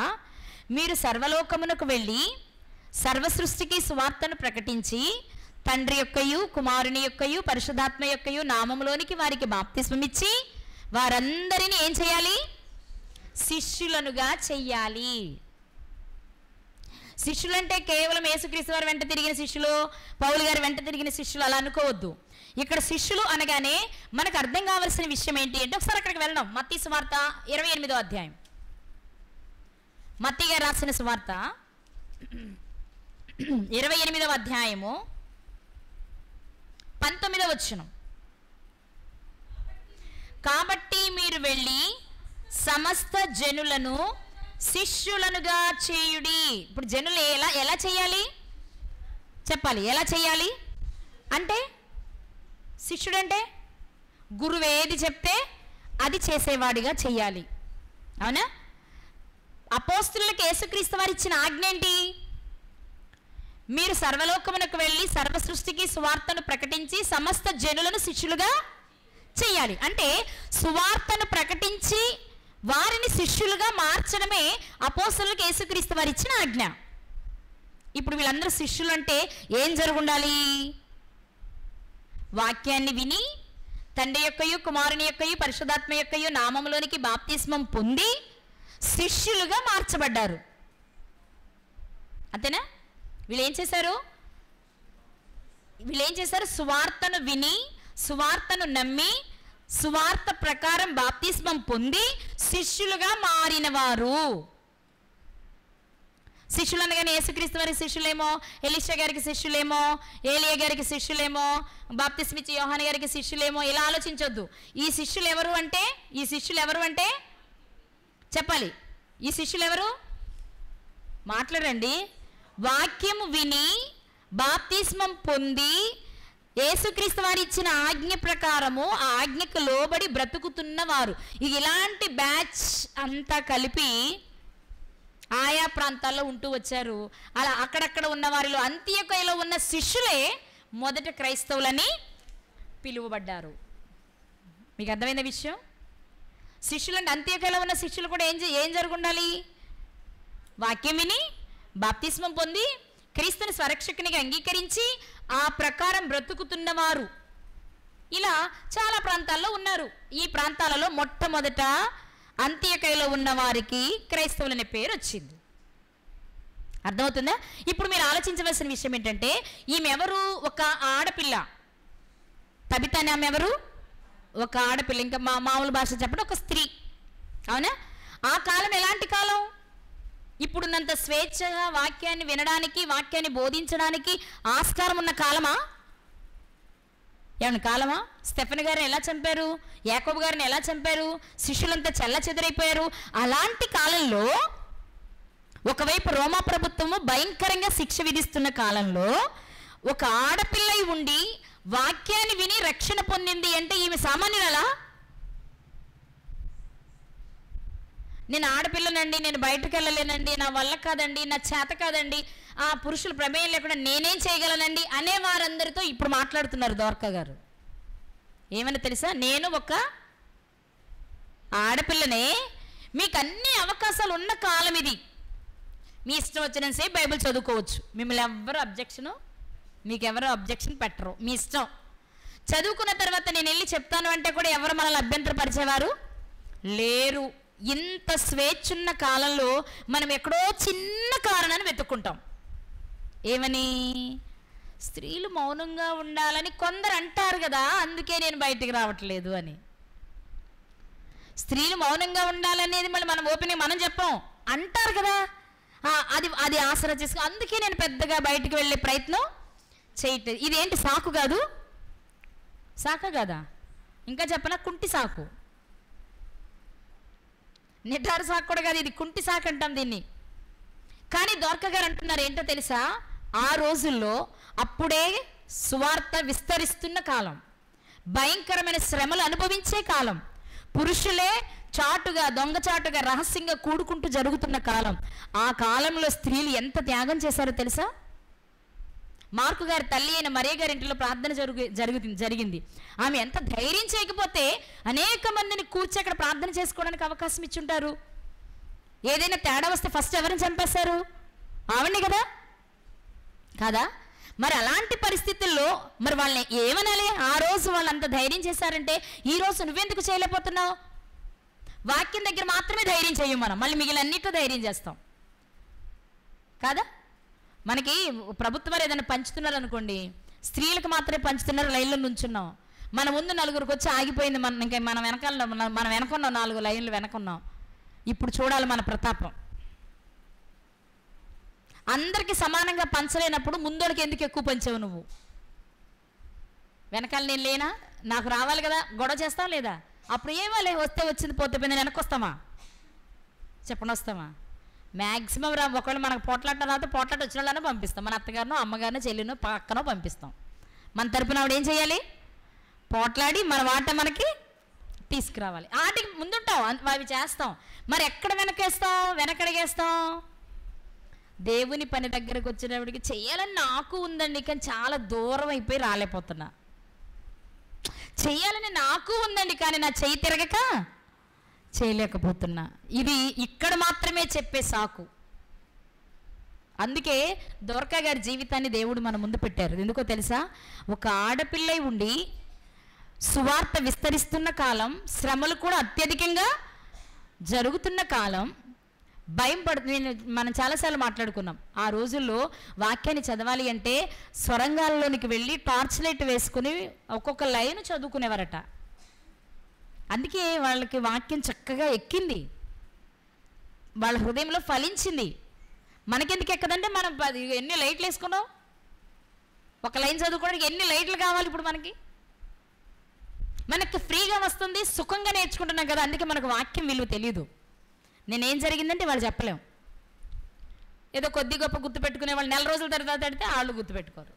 మీరు సర్వలోకమునకు వెళ్ళి సర్వ సృష్టికి సువార్తను ప్రకటించి తండ్రి యొక్కయు కుమారుని యొక్కయు పరిశుద్ధాత్మ యొక్కయు నామములోనికి వారికి బాప్తిస్మమిచ్చి వారందరినీ ఏం చేయాలి? శిష్యులనుగా చెయ్యాలి. శిష్యులంటే కేవలం యేసుక్రీస్తు వారి వెంట తిరిగిన శిష్యులు, పౌలు గారి వెంట తిరిగిన శిష్యులు అలా అనుకోవద్దు. ఇక్కడ శిష్యులు అనగానే మనకు అర్థం కావాల్సిన విషయం ఏంటి అంటే, ఒకసారి అక్కడికి వెళ్దాం. మత్తయి సువార్త 28వ అధ్యాయం. మత్తయి గారు రాసిన సువార్త 28వ అధ్యాయము 19వ వచనం. కాబట్టి మీరు వెళ్ళి సమస్త జనులను శిష్యులనుగా చేయుడి. ఇప్పుడు జనులు ఎలా చేయాలి చెప్పాలి. ఎలా చేయాలి అంటే, శిష్యుడంటే గురువు ఏది చెప్తే అది చేసేవాడిగా చెయ్యాలి. అవునా? అపోస్తులకు యేసుక్రీస్తు వారు ఇచ్చిన ఆజ్ఞ ఏంటి? మీరు సర్వలోకమునకు వెళ్ళి సర్వ సృష్టికి సువార్తను ప్రకటించి సమస్త జనులను శిష్యులుగా చెయ్యాలి. అంటే సువార్తను ప్రకటించి వారిని శిష్యులుగా మార్చడమే అపోస్తలులకు యేసుక్రీస్తు వారు ఇచ్చిన ఆజ్ఞ. ఇప్పుడు వీళ్ళందరూ శిష్యులు అంటే ఏం జరుగుండాలి? వాక్యాన్ని విని తండ్రి యొక్కయు కుమారుని యొక్కయు పరిశుద్ధాత్మ యొక్కయు నామములోనికి బాప్తిస్మం పొంది శిష్యులుగా మార్చబడ్డారు. అంతేనా? వీళ్ళు ఏం చేశారు? సువార్తను విని సువార్తను నమ్మి సువార్త ప్రకారం బాప్తిస్మం పొంది శిష్యులుగా మారిన వారు. శిష్యులు అనగానే యేసుక్రీస్తు వారి శిష్యులేమో, ఎలీషా గారికి శిష్యులేమో, ఏలియా గారికి శిష్యులేమో, బాప్తిస్మిచ్చి యోహాను గారికి శిష్యులేమో ఇలా ఆలోచించొద్దు. ఈ శిష్యులు ఎవరు అంటే చెప్పాలి. ఈ శిష్యులు ఎవరు? మాట్లాడండి. వాక్యము విని బాప్తిస్మం పొంది యేసుక్రీస్తు వారు ఇచ్చిన ఆజ్ఞ ప్రకారము ఆ ఆజ్ఞకు లోబడి బ్రతుకుతున్నవారు. ఇలాంటి బ్యాచ్ అంతా కలిపి ఆయా ప్రాంతాల్లో ఉంటూ వచ్చారు. అలా అక్కడక్కడ ఉన్న వారిలో అంత్యోకయలో ఉన్న శిష్యులే మొదట క్రైస్తవులని పిలువబడ్డారు. మీకు అర్థమైన విషయం? శిష్యులు అంటే అంత్యోకయలో ఉన్న శిష్యులు కూడా ఏం జరుగుండాలి? వాక్యం విని బాప్తిస్మం పొంది క్రీస్తుని స్వరక్షకునిగా అంగీకరించి ఆ ప్రకారం బ్రతుకుతున్నవారు. ఇలా చాలా ప్రాంతాల్లో ఉన్నారు. ఈ ప్రాంతాలలో మొట్టమొదట అంత్యోకయలో ఉన్న వారికి క్రైస్తవులనే పేరు వచ్చింది. అర్థమవుతుందా? ఇప్పుడు మీరు ఆలోచించవలసిన విషయం ఏంటంటే, ఈమెవరు? ఒక ఆడపిల్ల. తబిత అనే ఆమె ఎవరు? ఒక ఆడపిల్ల. ఇంకా మామూలు భాష చెప్పడం ఒక స్త్రీ. అవునా? ఆ కాలం ఎలాంటి కాలం? ఇప్పుడున్నంత స్వేచ్ఛగా వాక్యాన్ని వినడానికి, వాక్యాన్ని బోధించడానికి ఆస్కారం ఉన్న కాలమా? ఏమన్నా కాలమా? స్టెఫెన్ గారిని ఎలా చంపారు? యాకోబు గారిని ఎలా చంపారు? శిష్యులంతా చెల్ల చెదరైపోయారు. అలాంటి కాలంలో ఒకవైపు రోమా ప్రభుత్వము భయంకరంగా శిక్ష విధిస్తున్న కాలంలో ఒక ఆడపిల్ల ఉండి వాక్యాన్ని విని రక్షణ పొందింది అంటే ఈమె సామాన్యురాలా? నేను ఆడపిల్లనండి, నేను బయటకు వెళ్ళలేనండి, నా వల్ల కాదండి, నా చేత కాదండి, ఆ పురుషుల ప్రమేయం లేకుండా నేనేం చేయగలనండి అనే వారందరితో ఇప్పుడు మాట్లాడుతున్నారు దోర్కా గారు. ఏమని తెలుసా? నేను ఒక ఆడపిల్లనే, మీకు అన్ని అవకాశాలు ఉన్న కాలం ఇది, మీ ఇష్టం వచ్చినంతసేపు బైబిల్ చదువుకోవచ్చు, మిమ్మల్ని మీకెవరు అబ్జెక్షన్ పెట్టరు, మీ ఇష్టం. చదువుకున్న తర్వాత నేను వెళ్ళి చెప్తాను అంటే కూడా ఎవరు మనల్ని అభ్యంతరపరిచేవారు లేరు. ఇంత స్వేచ్ఛున్న కాలంలో మనం ఎక్కడో చిన్న కారణాన్ని వెతుక్కుంటాం. ఏమని? స్త్రీలు మౌనంగా ఉండాలని కొందరు అంటారు కదా, అందుకే నేను బయటికి రావట్లేదు అని. స్త్రీలు మౌనంగా ఉండాలనేది మళ్ళీ మనం ఓపెనింగ్ మనం చెప్పం, అంటారు కదా, అది ఆసరా చేసుకు, అందుకే నేను పెద్దగా బయటికి వెళ్ళే ప్రయత్నం చేయట్లేదు. ఇదేంటి సాకు కాదు? సాక కదా? ఇంకా చెప్పనా, కుంటి సాకు, నిటారు సాకు కూడా కాదు, ఇది కుంటి సాకు అంటాం దీన్ని. కానీ దోర్కా గారు అంటున్నారు ఏంటో తెలుసా? ఆ రోజుల్లో అప్పుడే సువార్త విస్తరిస్తున్న కాలం, భయంకరమైన శ్రమలు అనుభవించే కాలం, పురుషులే చాటుగా దొంగచాటుగా రహస్యంగా కూడుకుంటూ జరుగుతున్న కాలం. ఆ కాలంలో స్త్రీలు ఎంత త్యాగం చేశారో తెలుసా? మార్కు గారి తల్లి అయిన మరియ గారి ఇంట్లో ప్రార్థన జరిగింది. ఆమె ఎంత ధైర్యం చేయకపోతే అనేక మందిని కూర్చి అక్కడ ప్రార్థన చేసుకోవడానికి అవకాశం ఇచ్చుంటారు. ఏదైనా తేడా వస్తే ఫస్ట్ ఎవరిని చంపేశారు? ఆవిడ్ని కదా, కాదా? మరి అలాంటి పరిస్థితుల్లో మరి వాళ్ళని ఏమనాలి? ఆ రోజు వాళ్ళు అంత ధైర్యం చేశారంటే ఈ రోజు నువ్వెందుకు చేయలేకపోతున్నావు? వాక్యం దగ్గర మాత్రమే ధైర్యం చేయం మనం, మళ్ళీ మిగిలినన్నిట్లో ధైర్యం చేస్తాం కాదా? మనకి ప్రభుత్వాలు ఏదైనా పంచుతున్నారు అనుకోండి, స్త్రీలకు మాత్రమే పంచుతున్నారు, లైన్లో నుంచున్నాం, మన ముందు నలుగురికి వచ్చి ఆగిపోయింది, ఇంకా మనం వెనకున్నాం, 4 లైన్లు వెనకున్నాం. ఇప్పుడు చూడాలి మన ప్రతాపం. అందరికీ సమానంగా పంచలేనప్పుడు ముందోడికి ఎందుకు ఎక్కువ పంచావు నువ్వు? వెనకాల నేను లేనా, నాకు రావాలి కదా, గొడవ చేస్తాం లేదా? అప్పుడు ఏమాలే, వస్తే వచ్చింది, పోతే పోయింది, వెనక్కి వస్తామా? చెప్పండి, వస్తామా? మ్యాక్సిమం ఒకవేళ మనకు పోట్లాట రాతే పోట్లాట వచ్చిన వాళ్ళనే పంపిస్తాం, మన అత్తగారినో అమ్మగారినో చెల్లినో పక్కనో పంపిస్తాం. మన తరపున ఆవిడ ఏం చేయాలి? పోట్లాడి మన వాట మనకి తీసుకురావాలి. ఆటికి ముందుంటాం, అవి చేస్తాం. మరి ఎక్కడ వెనకడిగేస్తాం? దేవుని పని దగ్గరకు వచ్చినప్పటికి చేయాలని నాకు ఉందండి, కానీ చాలా దూరం అయిపోయి రాలేకపోతున్నా. చేయాలని నాకు ఉందండి, కానీ నా చేయి తిరగక చేయలేకపోతున్నా. ఇది ఇక్కడ మాత్రమే చెప్పే సాకు. అందుకే దోర్కా గారి జీవితాన్ని దేవుడు మన ముందు పెట్టారు. ఎందుకో తెలుసా? ఒక ఆడపిల్లై ఉండి సువార్త విస్తరిస్తున్న కాలం, శ్రమలు కూడా అత్యధికంగా జరుగుతున్న కాలం, భయం పడుతుంది. మనం చాలాసార్లు మాట్లాడుకున్నాం, ఆ రోజుల్లో వాక్యాన్ని చదవాలి అంటే సొరంగాల్లోనికి వెళ్ళి టార్చ్ లైట్ వేసుకుని ఒక్కొక్క లైన్ చదువుకునేవారట. అందుకే వాళ్ళకి వాక్యం చక్కగా ఎక్కింది, వాళ్ళ హృదయంలో ఫలించింది. మనకెందుకు ఎక్కదంటే మనం ఎన్ని లైట్లు వేసుకున్నాం, ఒక లైన్ చదువుకోవడానికి ఎన్ని లైట్లు కావాలి? ఇప్పుడు మనకి ఫ్రీగా వస్తుంది, సుఖంగా నేర్చుకుంటున్నాం కదా, అందుకే మనకు వాక్యం విలువ తెలియదు. నేనేం జరిగిందంటే వాళ్ళు చెప్పలేం. ఏదో కొద్ది గొప్ప గుర్తుపెట్టుకునే వాళ్ళు నెల రోజుల తర్వాత అడితే వాళ్ళు గుర్తుపెట్టుకోరు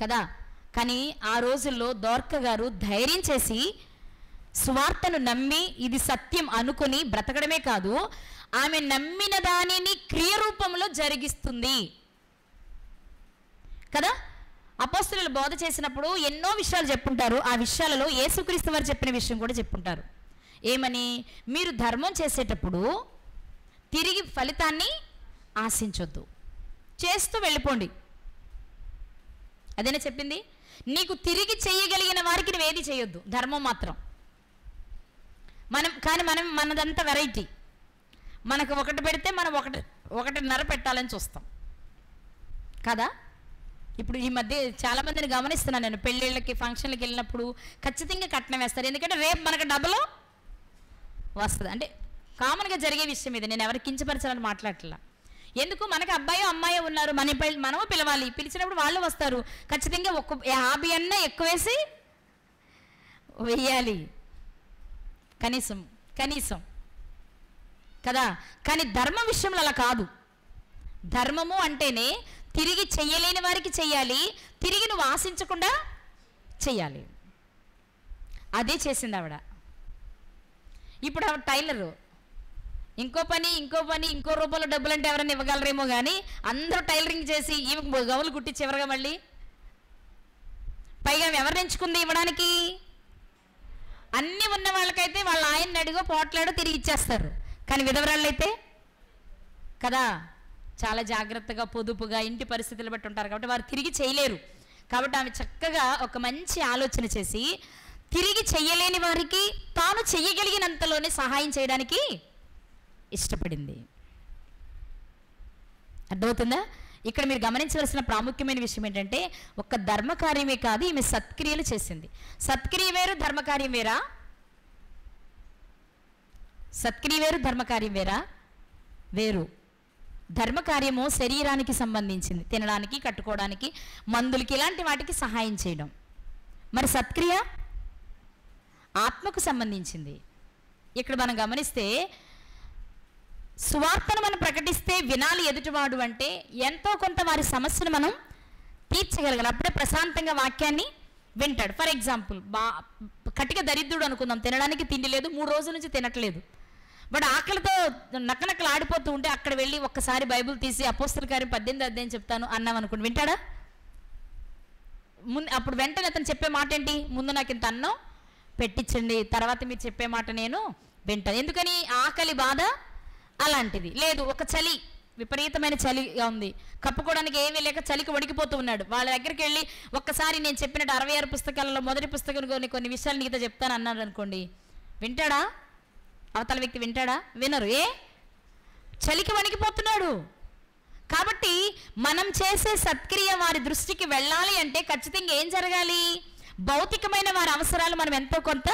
కదా. కానీ ఆ రోజుల్లో దోర్కా గారు ధైర్యం చేసి సువార్తను నమ్మి ఇది సత్యం అనుకుని బ్రతకడమే కాదు, ఆమె నమ్మిన దానిని క్రియరూపంలో జరిగిస్తుంది కదా. అపోస్తలులు బోధ చేసినప్పుడు ఎన్నో విషయాలు చెప్పుంటారు. ఆ విషయాలలో యేసుక్రీస్తు వారు చెప్పిన విషయం కూడా చెప్పుంటారు. ఏమని? మీరు ధర్మం చేసేటప్పుడు తిరిగి ఫలితాన్ని ఆశించొద్దు, చేస్తూ వెళ్ళిపోండి. అదేనా చెప్పింది? నీకు తిరిగి చేయగలిగిన వారికి నువ్వేది చేయొద్దు, ధర్మం మాత్రం. మనం మనదంతా వెరైటీ. మనకు ఒకటి పెడితే మనం ఒకటిన్నర పెట్టాలని చూస్తాం కదా. ఇప్పుడు ఈ మధ్య చాలామందిని గమనిస్తున్నాను నేను, పెళ్ళిళ్ళకి ఫంక్షన్లకి వెళ్ళినప్పుడు ఖచ్చితంగా కట్నం వేస్తారు, ఎందుకంటే రేపు మనకు డబ్బులు వస్తుంది. అంటే కామన్గా జరిగే విషయం ఇది, నేను ఎవరికి కించపరచాలని మాట్లాడట్లా. ఎందుకు? మనకి అబ్బాయో అమ్మాయో ఉన్నారు, మనము పిలవాలి, పిలిచినప్పుడు వాళ్ళు వస్తారు, ఖచ్చితంగా 50 అన్నా ఎక్కువ వేసి వెయ్యాలి కనీసం కదా. కానీ ధర్మ విషయంలో అలా కాదు. ధర్మము అంటేనే తిరిగి చెయ్యలేని వారికి చెయ్యాలి, తిరిగి నువ్వు ఆశించకుండా చెయ్యాలి. అదే చేసింది ఆవిడ. ఇప్పుడు ఆవిడ టైలరు. ఇంకో పని ఇంకో రూపంలో డబ్బులు అంటే ఎవరైనా ఇవ్వగలరేమో కానీ అందరూ టైలరింగ్ చేసి ఈమె గౌలు కుట్టి చివరిగా మళ్ళీ పైగా ఎవరు ఎంచుకుంది ఇవ్వడానికి? అన్నీ ఉన్న వాళ్ళకైతే వాళ్ళ ఆయన్ని అడిగో పోట్లాడో తిరిగి ఇచ్చేస్తారు. కానీ విధవరాళ్ళైతే కదా చాలా జాగ్రత్తగా పొదుపుగా ఇంటి పరిస్థితులు బట్టి ఉంటారు కాబట్టి వారు తిరిగి చేయలేరు. కాబట్టి ఆమె చక్కగా ఒక మంచి ఆలోచన చేసి తిరిగి చెయ్యలేని వారికి తాను చెయ్యగలిగినంతలోనే సహాయం చేయడానికి ఇష్టపడింది. అర్థమవుతుందా? ఇక్కడ మీరు గమనించవలసిన ప్రాముఖ్యమైన విషయం ఏంటంటే ఒక్క ధర్మకార్యమే కాదు, ఈమె సత్క్రియలు చేసింది. సత్క్రియ వేరు, ధర్మకార్యం వేరా? సత్క్రియ వేరు, ధర్మకార్యం వేరా? వేరు. ధర్మకార్యము శరీరానికి సంబంధించింది, తినడానికి, కట్టుకోవడానికి, మందులకి, ఇలాంటి వాటికి సహాయం చేయడం. మరి సత్క్రియ ఆత్మకు సంబంధించింది. ఇక్కడ మనం గమనిస్తే సువార్తను మనం ప్రకటిస్తే వినాలి ఎదుటివాడు అంటే ఎంతో కొంత వారి సమస్యను మనం తీర్చగలగాలి. అప్పుడే ప్రశాంతంగా వాక్యాన్ని వింటాడు. ఫర్ ఎగ్జాంపుల్ కటిక దరిద్రుడు అనుకుందాం, తినడానికి తిండి లేదు, 3 రోజుల నుంచి తినట్లేదు. బట్ ఆకలితో నక్కనక్కలు ఆడిపోతూ ఉంటే అక్కడ వెళ్ళి ఒక్కసారి బైబిల్ తీసి అపోస్తల కార్యం 18 అధ్యాయం చెప్తాను అన్నాం అనుకోండి, వింటాడా? అప్పుడు వెంటనే అతను చెప్పే మాట ఏంటి? ముందు నాకు ఇంత అన్నం పెట్టించండి, తర్వాత మీరు చెప్పే మాట నేను వింటాను. ఎందుకని? ఆకలి బాధ అలాంటిది. లేదు, ఒక చలి, విపరీతమైన చలిగా ఉంది, కప్పుకోవడానికి ఏమీ లేక చలికి వణికిపోతూ ఉన్నాడు. వాళ్ళ దగ్గరికి వెళ్ళి ఒక్కసారి నేను చెప్పినట్టు 66 పుస్తకాలలో మొదటి పుస్తకం కొన్ని విషయాలు నీతో చెప్తాను అన్నాడు అనుకోండి, వింటాడా? అవతల వ్యక్తి వింటాడా? వినరు. చలికి వణికిపోతున్నాడు. కాబట్టి మనం చేసే సత్క్రియ వారి దృష్టికి వెళ్ళాలి అంటే ఖచ్చితంగా ఏం జరగాలి? భౌతికమైన వారి అవసరాలు మనం ఎంతో కొంత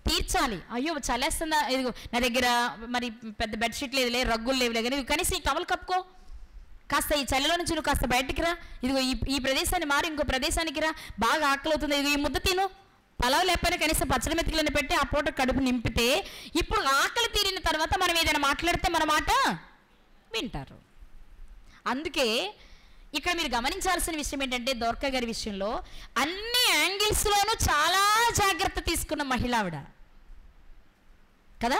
తీర్చాలి. అయ్యో చలేస్తుందా, ఇదిగో నా దగ్గర మరి పెద్ద బెడ్షీట్ లేదులే, రగ్గులు లేవులే, కానీ కనీసం ఈ టవల్ కప్పుకో, కాస్త ఈ చలిలో నుంచి నువ్వు కాస్త బయటికి రా, ఇదిగో ఈ ప్రదేశాన్ని మారి ఇంకో ప్రదేశానికి రా, బాగా ఆకలి అవుతుంది, ఇదిగో ఈ ముద్ద తిను, పలావ్ లేకపోయినా కనీసం పచ్చడి మెతుకులను పెట్టి ఆ పూట కడుపు నింపితే ఇప్పుడు ఆకలి తీరిన తర్వాత మనం ఏదైనా మాట్లాడితే మన మాట వింటారు. అందుకే ఇక్కడ మీరు గమనించాల్సిన విషయం ఏంటంటే దోర్కా గారి విషయంలో అన్ని యాంగిల్స్లోనూ చాలా జాగ్రత్త తీసుకున్న మహిళ ఆవిడ కదా.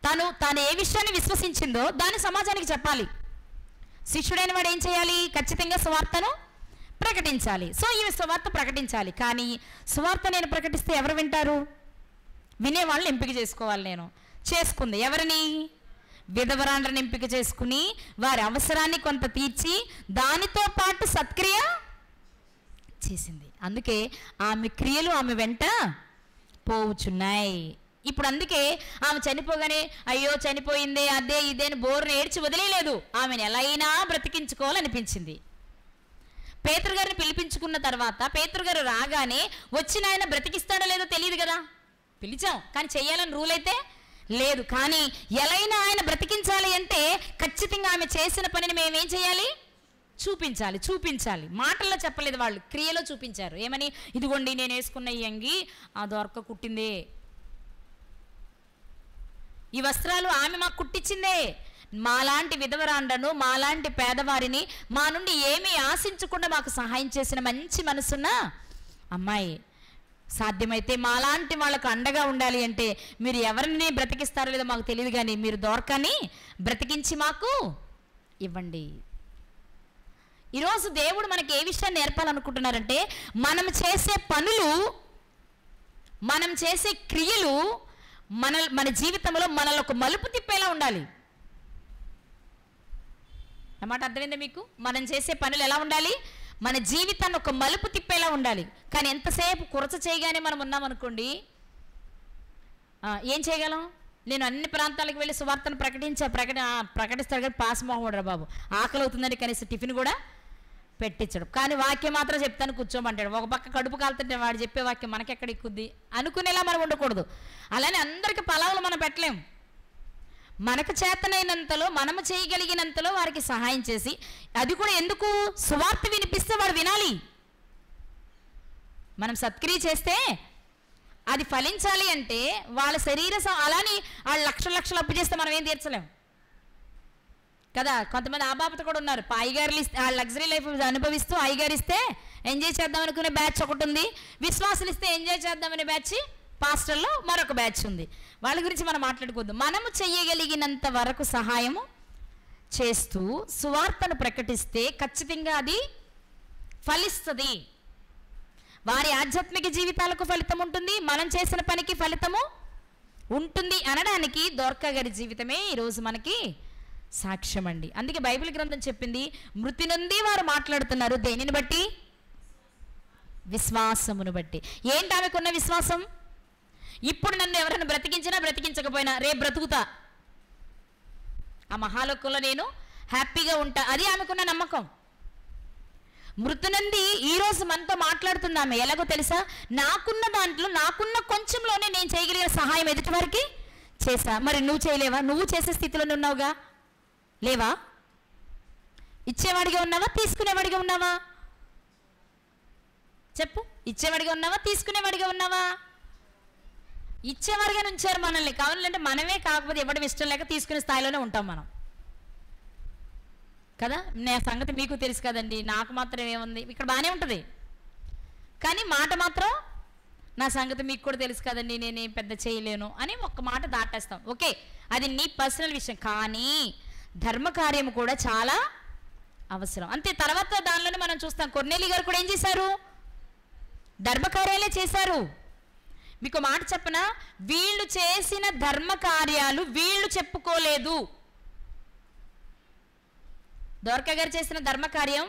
తాను ఏ విషయాన్ని విశ్వసించిందో దాన్ని సమాజానికి చెప్పాలి. శిష్యుడైన వాడు ఏం చేయాలి? ఖచ్చితంగా సువార్తను ప్రకటించాలి. సో ఈమె సువార్త ప్రకటించాలి. కానీ సువార్త నేను ప్రకటిస్తే ఎవరు వింటారు? వినేవాళ్ళని ఎంపిక చేసుకోవాలి. నేను చేసుకుంది ఎవరిని? విధవరాండ్రని ఎంపిక చేసుకుని వారి అవసరాన్ని కొంత తీర్చి దానితో పాటు సత్క్రియ చేసింది. అందుకే ఆమె క్రియలు ఆమె వెంట పోవుచున్నాయి. ఇప్పుడు అందుకే ఆమె చనిపోగానే అయ్యో చనిపోయిందే అదే ఇదే అని బోర్ని ఏడ్చి వదిలేయలేదు. ఆమెను ఎలా అయినా బ్రతికించుకోవాలనిపించింది. పేతురు గారిని పిలిపించుకున్న తర్వాత పేతురు గారు రాగానే వచ్చిన ఆయన బ్రతికిస్తాడో లేదో తెలియదు కదా, పిలిచాం కానీ చెయ్యాలని రూల్ అయితే లేదు. కానీ ఎలైనా ఆయన బ్రతికించాలి అంటే ఖచ్చితంగా ఆమె చేసిన పనిని మేమేం చేయాలి? చూపించాలి. మాటల్లో చెప్పలేదు, వాళ్ళు క్రియలో చూపించారు. ఏమని? ఇదిగోండి నేను వేసుకున్న ఈ అంగి ఆ దొరక కుట్టిందే, ఈ వస్త్రాలు ఆమె మాకు కుట్టించిందే. మాలాంటి విధవరాండను మాలాంటి పేదవారిని మా నుండి ఏమీ ఆశించకుండా మాకు సహాయం చేసిన మంచి మనసున్న అమ్మాయి. సాధ్యమైతే మాలాంటి వాళ్ళకు అండగా ఉండాలి అంటే మీరు ఎవరిని బ్రతికిస్తారో లేదో మాకు తెలియదు, కానీ మీరు దోర్కాని బ్రతికించి మాకు ఇవ్వండి. ఈరోజు దేవుడు మనకి ఏ విషయాన్ని నేర్పాలనుకుంటున్నారంటే మనం చేసే పనులు, మనం చేసే క్రియలు మన జీవితంలో మనల్ని ఒక మలుపు తిప్పేలా ఉండాలి. అన్నమాట అర్థమైందా మీకు? మనం చేసే పనులు ఎలా ఉండాలి? మన జీవితాన్ని ఒక మలుపు తిప్పేలా ఉండాలి. కానీ ఎంతసేపు కురచ చేయగానే మనం ఉన్నామనుకోండి, ఏం చేయగలం? నేను అన్ని ప్రాంతాలకు వెళ్ళి సువార్తను ప్రకటిస్తాడు కానీ పాస్ మొహోడరా బాబు, ఆకలి అవుతుందని కనీసం టిఫిన్ కూడా పెట్టించడు. కానీ వాక్యం మాత్రం చెప్తాను కూర్చోమంటాడు. ఒక పక్క కడుపు కాలుతుంటే వాడు చెప్పే వాక్యం మనకెక్కడ ఎక్కుద్ది అనుకునేలా మనం ఉండకూడదు. అలానే అందరికీ పలావులు మనం పెట్టలేం. మనకు చేతనైనంతలో మనము చేయగలిగినంతలో వారికి సహాయం చేసి, అది కూడా ఎందుకు? సువార్త వినిపిస్తే వాడు వినాలి. మనం సత్క్రియ చేస్తే అది ఫలించాలి అంటే వాళ్ళ శరీర అలాని వాళ్ళు లక్షలు అప్పు చేస్తే మనం ఏం తీర్చలేం కదా. కొంతమంది ఆ బాబుతో కూడా ఉన్నారు. అయ్యగారులు ఇస్తే ఆ లగ్జరీ లైఫ్ అనుభవిస్తూ అయ్యగారు ఇస్తే ఎంజాయ్ చేద్దాం అనుకునే బ్యాచ్ ఒకటి ఉంది. విశ్వాసులు ఇస్తే ఎంజాయ్ చేద్దామనే బ్యాచ్, పాస్టర్లో మరొక బ్యాచ్ ఉంది. వాళ్ళ గురించి మనం మాట్లాడుకోవద్దు. మనము చెయ్యగలిగినంత వరకు సహాయము చేస్తూ సువార్తను ప్రకటిస్తే ఖచ్చితంగా అది ఫలిస్తుంది. వారి ఆధ్యాత్మిక జీవితాలకు ఫలితం ఉంటుంది, మనం చేసిన పనికి ఫలితము ఉంటుంది అనడానికి దోర్కా గారి జీవితమే ఈరోజు మనకి సాక్ష్యం అండి. అందుకే బైబిల్ గ్రంథం చెప్పింది, మృతి నుండి వారు మాట్లాడుతున్నారు. దేనిని బట్టి? విశ్వాసమును బట్టి. ఏంటి ఆమెకున్న విశ్వాసం? ఇప్పుడు నన్ను ఎవరైనా బ్రతికించినా బ్రతికించకపోయినా రేపు బ్రతుకుతా, ఆ మహాలోకంలో నేను హ్యాపీగా ఉంటా, అది ఆమెకున్న నమ్మకం. మృతి నుండి ఈరోజు మనతో మాట్లాడుతున్నామే. ఎలాగో తెలుసా? నాకున్న దాంట్లో, నాకున్న కొంచెంలోనే నేను చేయగలిగిన సహాయం ఎదుటి వారికి చేశా. మరి నువ్వు చేయలేవా? నువ్వు చేసే స్థితిలోనే ఉన్నావుగా, లేవా? ఇచ్చేవాడిగా ఉన్నావా? తీసుకునేవాడిగా ఉన్నావా? చెప్పు. ఇచ్చేవాడిగా ఉన్నావా? తీసుకునేవాడిగా ఉన్నావా? ఇచ్చేవాడిగా ఉంచారు మనల్ని. కావాలంటే మనమే, కాకపోతే ఇవ్వడం ఇష్టం లేక తీసుకునే స్థాయిలోనే ఉంటాం మనం కదా. నా సంగతి మీకు తెలుసు కదండి, నాకు మాత్రం ఏముంది, ఇక్కడ బాగానే ఉంటుంది. కానీ మాట మాత్రం, నా సంగతి మీకు కూడా తెలుసు కదండి, నేనేం పెద్ద చేయలేను అని ఒక్క మాట దాటేస్తాం. ఓకే, అది నీ పర్సనల్ విషయం. కానీ ధర్మకార్యం కూడా చాలా అవసరం. అంతే. తర్వాత దానిలోనే మనం చూస్తాం, కొర్నేలి గారు కూడా ఏం చేశారు? ధర్మకార్యాలే చేశారు. మీకు మాట చెప్పనా, వీళ్ళు చేసిన ధర్మకార్యాలు వీళ్ళు చెప్పుకోలేదు. దోర్కా గారు చేసిన ధర్మకార్యం,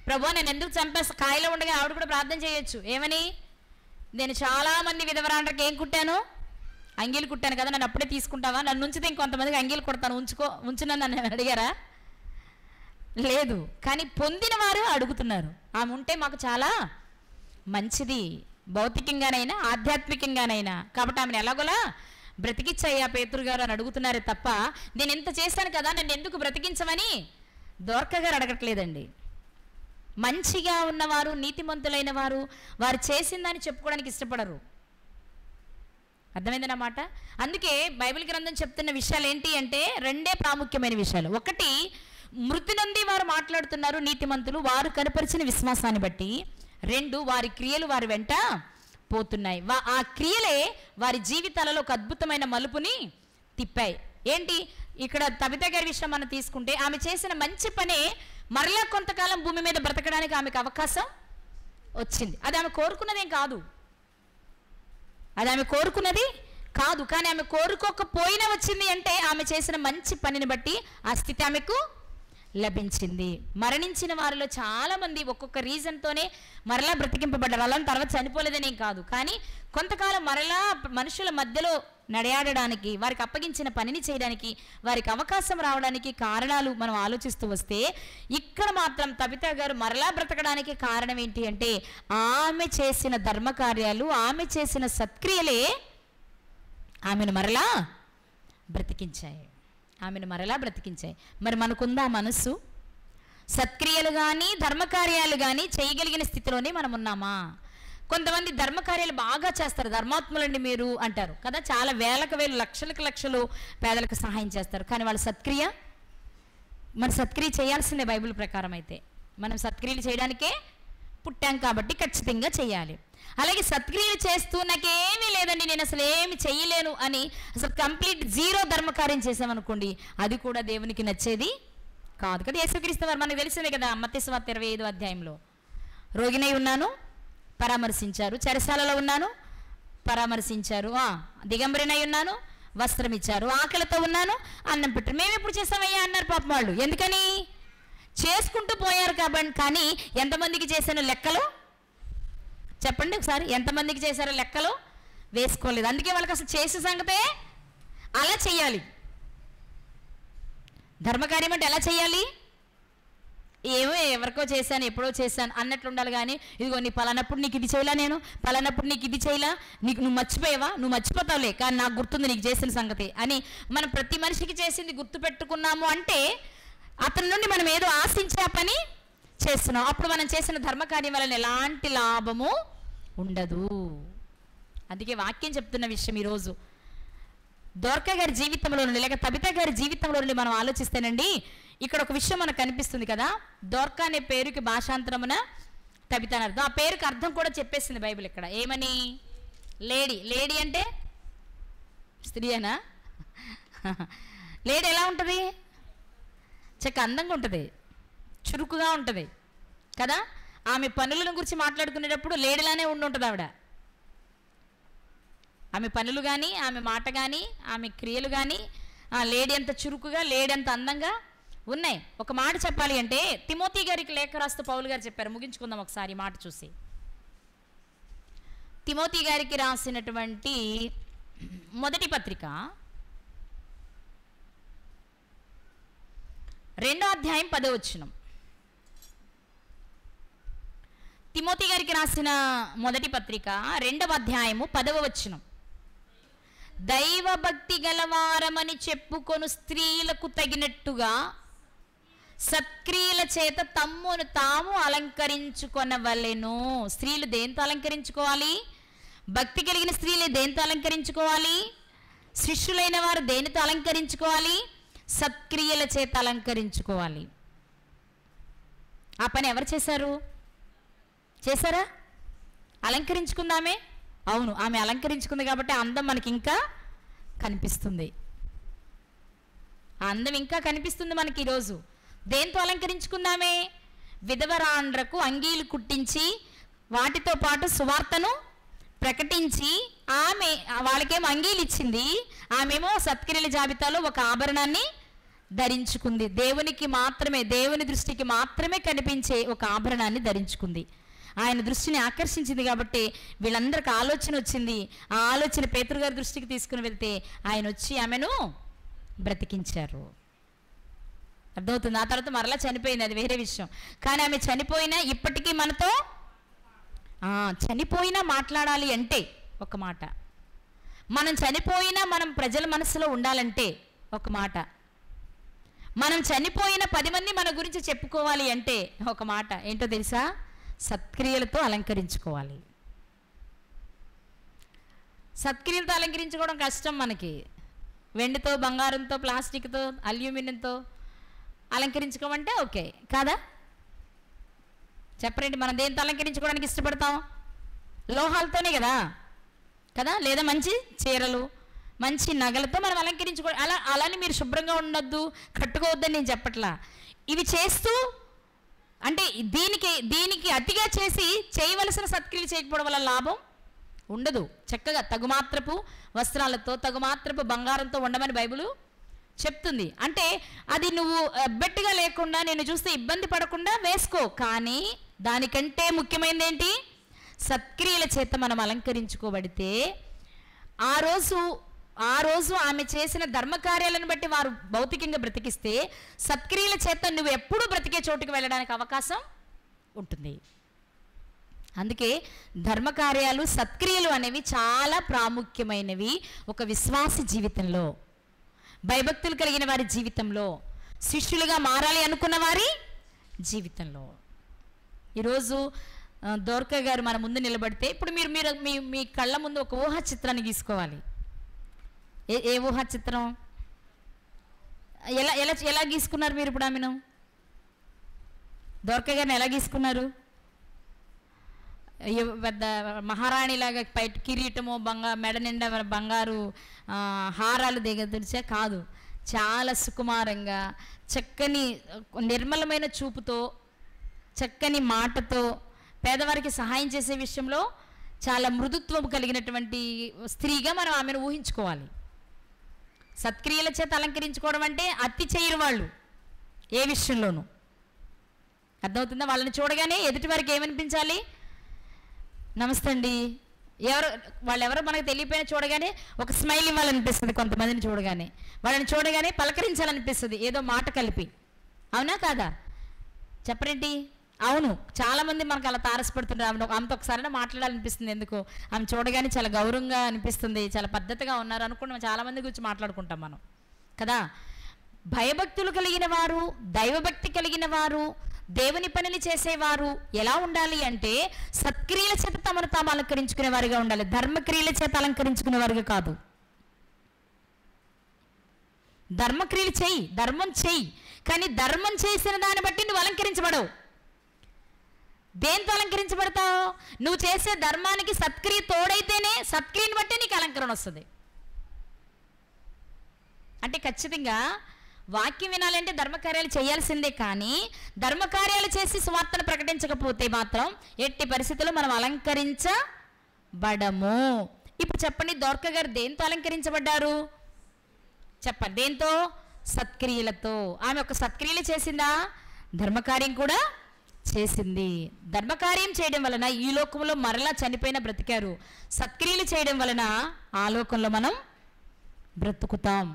ప్రభు నేను ఎందుకు చంపేస్తా, కాయలో ఉండగా ఆవిడ కూడా ప్రార్థన చేయొచ్చు. ఏమని? నేను చాలామంది విధవరాండ్రకి ఏం కుట్టాను? అంగీలు కుట్టాను కదా, నన్ను అప్పుడే తీసుకుంటావా? నన్ను ఉంచితే ఇంకొంతమందికి అంగీలు కుడతాను, ఉంచునని నన్ను అడిగారా? లేదు. కానీ పొందిన వారు అడుగుతున్నారు, ఆమె ఉంటే మాకు చాలా మంచిది, భౌతికంగానైనా ఆధ్యాత్మికంగానైనా. కాబట్టి ఆమెను ఎలాగోలా బ్రతికించయ్యా పేతురు గారు అని అడుగుతున్నారే తప్ప, నేను ఇంత చేశాను కదా, నన్ను ఎందుకు బ్రతికించమని దోర్కా గారు అడగట్లేదండి. మంచిగా ఉన్నవారు, నీతిమంతులైన వారు, వారు చేసిందని చెప్పుకోవడానికి ఇష్టపడరు. అర్థమైందన్నమాట. అందుకే బైబిల్ గ్రంథం చెప్తున్న విషయాలు ఏంటి అంటే, రెండే ప్రాముఖ్యమైన విషయాలు. ఒకటి, మృతి నుండి వారు మాట్లాడుతున్నారు నీతిమంతులు, వారు కనపరిచిన విశ్వాసాన్ని బట్టి. రెండు, వారి క్రియలు వారి వెంట పోతున్నాయి. ఆ క్రియలే వారి జీవితాలలో ఒక అద్భుతమైన మలుపుని తిప్పాయి. ఏంటి? ఇక్కడ తబిత గారి విషయం మనం తీసుకుంటే, ఆమె చేసిన మంచి పనే మరలా కొంతకాలం భూమి మీద బ్రతకడానికి ఆమెకు అవకాశం వచ్చింది. అది ఆమె కోరుకున్నదేం కాదు, అది ఆమె కోరుకున్నది కాదు. కానీ ఆమె కోరుకోకపోయినా వచ్చింది అంటే, ఆమె చేసిన మంచి పనిని బట్టి ఆ స్థితి ఆమెకు లభించింది. మరణించిన వారిలో చాలామంది ఒక్కొక్క రీజన్తోనే మరలా బ్రతికింపబడ్డారు. అలా తర్వాత చనిపోలేదనేం కాదు, కానీ కొంతకాలం మరలా మనుషుల మధ్యలో నడయాడడానికి, వారికి అప్పగించిన పనిని చేయడానికి, వారికి అవకాశం రావడానికి కారణాలు మనం ఆలోచిస్తూ వస్తే, ఇక్కడ మాత్రం తబితా గారు మరలా బ్రతకడానికి కారణం ఏంటి అంటే, ఆమె చేసిన ధర్మకార్యాలు, ఆమె చేసిన సత్క్రియలే ఆమెను మరలా బ్రతికించాయి. మరి మనకుందా మనస్సు? సత్క్రియలు కానీ ధర్మకార్యాలు కానీ చేయగలిగిన స్థితిలోనే మనం ఉన్నామా? కొంతమంది ధర్మకార్యాలు బాగా చేస్తారు, ధర్మాత్ములండి మీరు అంటారు కదా, చాలా వేలకు వేలు, లక్షలకు లక్షలు పేదలకు సహాయం చేస్తారు. కానీ వాళ్ళ సత్క్రియ, మన సత్క్రియ చేయాల్సిందే బైబిల్ ప్రకారం. అయితే మనం సత్క్రియలు చేయడానికే పుట్టాం కాబట్టి ఖచ్చితంగా చేయాలి. అలాగే సత్క్రియలు చేస్తూ నాకేమీ లేదండి, నేను అసలు ఏమి చేయలేను అని అసలు కంప్లీట్ జీరో ధర్మకార్యం చేసామనుకోండి, అది కూడా దేవునికి నచ్చేది కాదు కదా. యేసుక్రీస్తు వారు మనకు తెలిసిందే కదా, మత్తయి సువార్త 25వ అధ్యాయంలో, రోగినై ఉన్నాను పరామర్శించారు, చెరసాలలో ఉన్నాను పరామర్శించారు, దిగంబరినై ఉన్నాను వస్త్రం ఇచ్చారు, ఆకలితో ఉన్నాను అన్నం పెట్టారు. మేము ఎప్పుడు చేస్తామయ్యా అన్నారు పాపం వాళ్ళు. ఎందుకని? చేసుకుంటూ పోయారు కాబట్టి. కానీ ఎంతమందికి చేశాను లెక్కలు చెప్పండి ఒకసారి, ఎంతమందికి చేశారో లెక్కలు వేసుకోలేదు. అందుకే వాళ్ళకి అసలు చేసే సంగతే అలా చెయ్యాలి. ధర్మకార్యం అంటే ఎలా చేయాలి? ఏమో ఎవరికో చేశాను, ఎప్పుడో చేశాను అన్నట్లు ఉండాలి. కానీ ఇదిగో నీ పలానప్పుడు నీకు ఇది చేయలా, నేను పలానప్పుడు నీకు ఇది చేయలా, నువ్వు మర్చిపోయావా? నువ్వు మర్చిపోతావులే, కానీ నాకు గుర్తుంది నీకు చేసిన సంగతి అని మనం ప్రతి మనిషికి చేసింది గుర్తు పెట్టుకున్నాము అంటే, అతని నుండి మనం ఏదో ఆశించే పని చేస్తున్నాం. అప్పుడు మనం చేసిన ధర్మకార్యం వలన ఎలాంటి లాభము ఉండదు. అందుకే వాక్యం చెప్తున్న విషయం ఈరోజు దోర్కా గారి జీవితంలో నుండి, లేక తబితా గారి జీవితంలో నుండి మనం ఆలోచిస్తేనండి, ఇక్కడ ఒక విషయం మనకు కనిపిస్తుంది కదా, దోర్కా అనే పేరుకి భాషాంతరమున తబిత అని అర్థం. ఆ పేరుకి అర్థం కూడా చెప్పేసింది బైబిల్ ఇక్కడ. ఏమని? లేడీ. లేడీ అంటే స్త్రీ అనా? లేడీ ఎలా ఉంటుంది? చక్క అందంగా ఉంటుంది, చురుకుగా ఉంటుంది కదా. ఆమె పనులను గురించి మాట్లాడుకునేటప్పుడు లేడీలానే ఉంటుంది ఆవిడ. ఆమె పనులు కానీ, ఆమె మాట కానీ, ఆమె క్రియలు కానీ లేడీ అంత చురుకుగా, లేడీ అంత అందంగా ఉన్నాయి. ఒక మాట చెప్పాలి అంటే తిమోతి గారికి లేఖ రాస్తూ పౌలు గారు చెప్పారు. ముగించుకుందాం ఒకసారి మాట చూసి. తిమోతి గారికి రాసినటువంటి మొదటి పత్రిక 2వ అధ్యాయం 10వ వచనం. తిమోతి గారికి రాసిన మొదటి పత్రిక 2వ అధ్యాయము 10వ వచనం. దైవభక్తి గలవారమని చెప్పుకొను స్త్రీలకు తగినట్టుగా సత్క్రియల చేత తమ్మును తాము అలంకరించుకొనవలెను. స్త్రీలు దేంతో అలంకరించుకోవాలి? భక్తి కలిగిన స్త్రీలు దేంతో అలంకరించుకోవాలి? శిష్యులైన వారు దేనితో అలంకరించుకోవాలి? సత్క్రియల చేత అలంకరించుకోవాలి. ఆ పని ఎవరు చేశారు? చేశారా? అలంకరించుకుందామే. అవును, ఆమె అలంకరించుకుంది కాబట్టి ఆ అందం మనకి ఇంకా కనిపిస్తుంది. ఆ అందం ఇంకా కనిపిస్తుంది మనకి ఈరోజు. దేంతో అలంకరించుకుందామే? విధవరాండ్రకు అంగీలు కుట్టించి వాటితో పాటు సువార్తను ప్రకటించి ఆమె వాళ్ళకేమో అంగీలు ఇచ్చింది, ఆమెమో సత్క్రియల జాబితాలో ఒక ఆభరణాన్ని ధరించుకుంది. దేవునికి మాత్రమే, దేవుని దృష్టికి మాత్రమే కనిపించే ఒక ఆభరణాన్ని ధరించుకుంది. ఆయన దృష్టిని ఆకర్షించింది కాబట్టి వీళ్ళందరికి ఆలోచన వచ్చింది. ఆ ఆలోచన పేతురు గారి దృష్టికి తీసుకుని వెళ్తే ఆయన వచ్చి ఆమెను బ్రతికించారు. అర్థమవుతుంది? ఆ తర్వాత మరలా చనిపోయింది, అది వేరే విషయం. కానీ ఆమె చనిపోయినా ఇప్పటికీ మనతో చనిపోయినా మాట్లాడాలి అంటే ఒక మాట, మనం చనిపోయినా మనం ప్రజల మనసులో ఉండాలంటే ఒక మాట, మనం చనిపోయిన 10 మంది మన గురించి చెప్పుకోవాలి అంటే ఒక మాట. ఏంటో తెలుసా? సత్క్రియలతో అలంకరించుకోవాలి. సత్క్రియలతో అలంకరించుకోవడం కష్టం మనకి. వెండితో, బంగారంతో, ప్లాస్టిక్తో, అల్యూమినియంతో అలంకరించుకోమంటే ఓకే కాదా? చెప్పండి, మనం దేంతో అలంకరించుకోవడానికి ఇష్టపడతాం? లోహాలతోనే కదా కదా, లేదా మంచి చీరలు, మంచి నగలతో మనం అలంకరించుకో. అలానే మీరు శుభ్రంగా ఉండొద్దు, కట్టుకోవద్దని నేను చెప్పట్లా. ఇవి చేస్తూ అంటే దీనికి అతిగా చేసి చేయవలసిన సత్క్రియలు చేయకపోవడం వల్ల లాభం ఉండదు. చక్కగా తగుమాత్రపు వస్త్రాలతో, తగుమాత్రపు బంగారంతో ఉండమని బైబిల్ చెప్తుంది. అంటే అది నువ్వు బెట్టుగా లేకుండా, నేను చూస్తే ఇబ్బంది పడకుండా వేసుకో. కానీ దానికంటే ముఖ్యమైనది ఏంటి? సత్క్రియల చేత మనం అలంకరించుకోబడితే ఆ రోజు ఆమె చేసిన ధర్మకార్యాలను బట్టి వారు భౌతికంగా బ్రతికిస్తే, సత్క్రియల చేత నువ్వు ఎప్పుడూ బ్రతికే చోటుకు వెళ్ళడానికి అవకాశం ఉంటుంది. అందుకే ధర్మకార్యాలు, సత్క్రియలు అనేవి చాలా ప్రాముఖ్యమైనవి ఒక విశ్వాసి జీవితంలో, భయభక్తులు కలిగిన వారి జీవితంలో, శిష్యులుగా మారాలి అనుకున్న వారి జీవితంలో. ఈరోజు దోర్కా గారు మన ముందు నిలబడితే, ఇప్పుడు మీరు మీ కళ్ళ ముందు ఒక ఊహా చిత్రాన్ని గీసుకోవాలి. ఏ ఊహా చిత్రం? ఎలా గీసుకున్నారు మీరు? ఇప్పుడు ఆమెను, దోర్కా గారిని ఎలా గీసుకున్నారు? పెద్ద మహారాణిలాగా పైట కిరీటము, మెడ నిండా బంగారు హారాలు దిగదర్చా కాదు. చాలా సుకుమారంగా, చక్కని నిర్మలమైన చూపుతో, చక్కని మాటతో, పేదవారికి సహాయం చేసే విషయంలో చాలా మృదుత్వం కలిగినటువంటి స్త్రీగా మనం ఆమెను ఊహించుకోవాలి. సత్క్రియల చేత అలంకరించుకోవడం అంటే అతి చేయరు వాళ్ళు ఏ విషయంలోనూ. అర్థమవుతుందా? వాళ్ళని చూడగానే ఎదుటి వారికి ఏమనిపించాలి? నమస్తే అండి, వాళ్ళెవరో మనకు తెలియపోయినా చూడగానే ఒక స్మైల్ ఇవ్వాలనిపిస్తుంది. కొంతమందిని చూడగానే, వాళ్ళని చూడగానే పలకరించాలనిపిస్తుంది ఏదో మాట కలిపి. అవునా కాదా? చెప్పరేంటి? అవును, చాలామంది మనకు అలా తారసపడుతున్నారు. ఆమెతో ఒకసారైనా మాట్లాడాలనిపిస్తుంది. ఎందుకు? ఆమె చూడగానే చాలా గౌరవంగా అనిపిస్తుంది, చాలా పద్ధతిగా ఉన్నారు అనుకుంటాం. చాలామంది గురించి మాట్లాడుకుంటాం మనం కదా. భయభక్తులు కలిగిన వారు, దైవభక్తి కలిగిన వారు, దేవుని పనిని చేసేవారు ఎలా ఉండాలి అంటే సత్క్రియల చేత తమను తాము అలంకరించుకునే వారిగా ఉండాలి, ధర్మక్రియల చేత అలంకరించుకునే వారిగా కాదు. ధర్మక్రియలు చెయ్యి, ధర్మం చెయ్యి, కానీ ధర్మం చేసిన దాన్ని బట్టి నువ్వు అలంకరించబడవు. దేంతో అలంకరించబడతావు? నువ్వు చేసే ధర్మానికి సత్క్రియ తోడైతేనే సత్క్రియని బట్టి నీకు అలంకరణ వస్తుంది. అంటే ఖచ్చితంగా వాక్యం వినాలంటే ధర్మకార్యాలు చేయాల్సిందే, కానీ ధర్మకార్యాలు చేసి సువార్తను ప్రకటించకపోతే మాత్రం ఎట్టి పరిస్థితుల్లో మనం అలంకరించబడము. ఇప్పుడు చెప్పండి, దోర్క గారు దేంతో అలంకరించబడ్డారు? చెప్పండి, దేంతో? సత్క్రియలతో. ఆమె ఒక సత్క్రియలు చేసిందా? ధర్మకార్యం కూడా చేసింది. ధర్మకార్యం చేయడం వలన ఈ లోకంలో మరలా చనిపోయిన బ్రతికారు. సత్క్రియలు చేయడం వలన ఆ లోకంలో మనం బ్రతుకుతాం.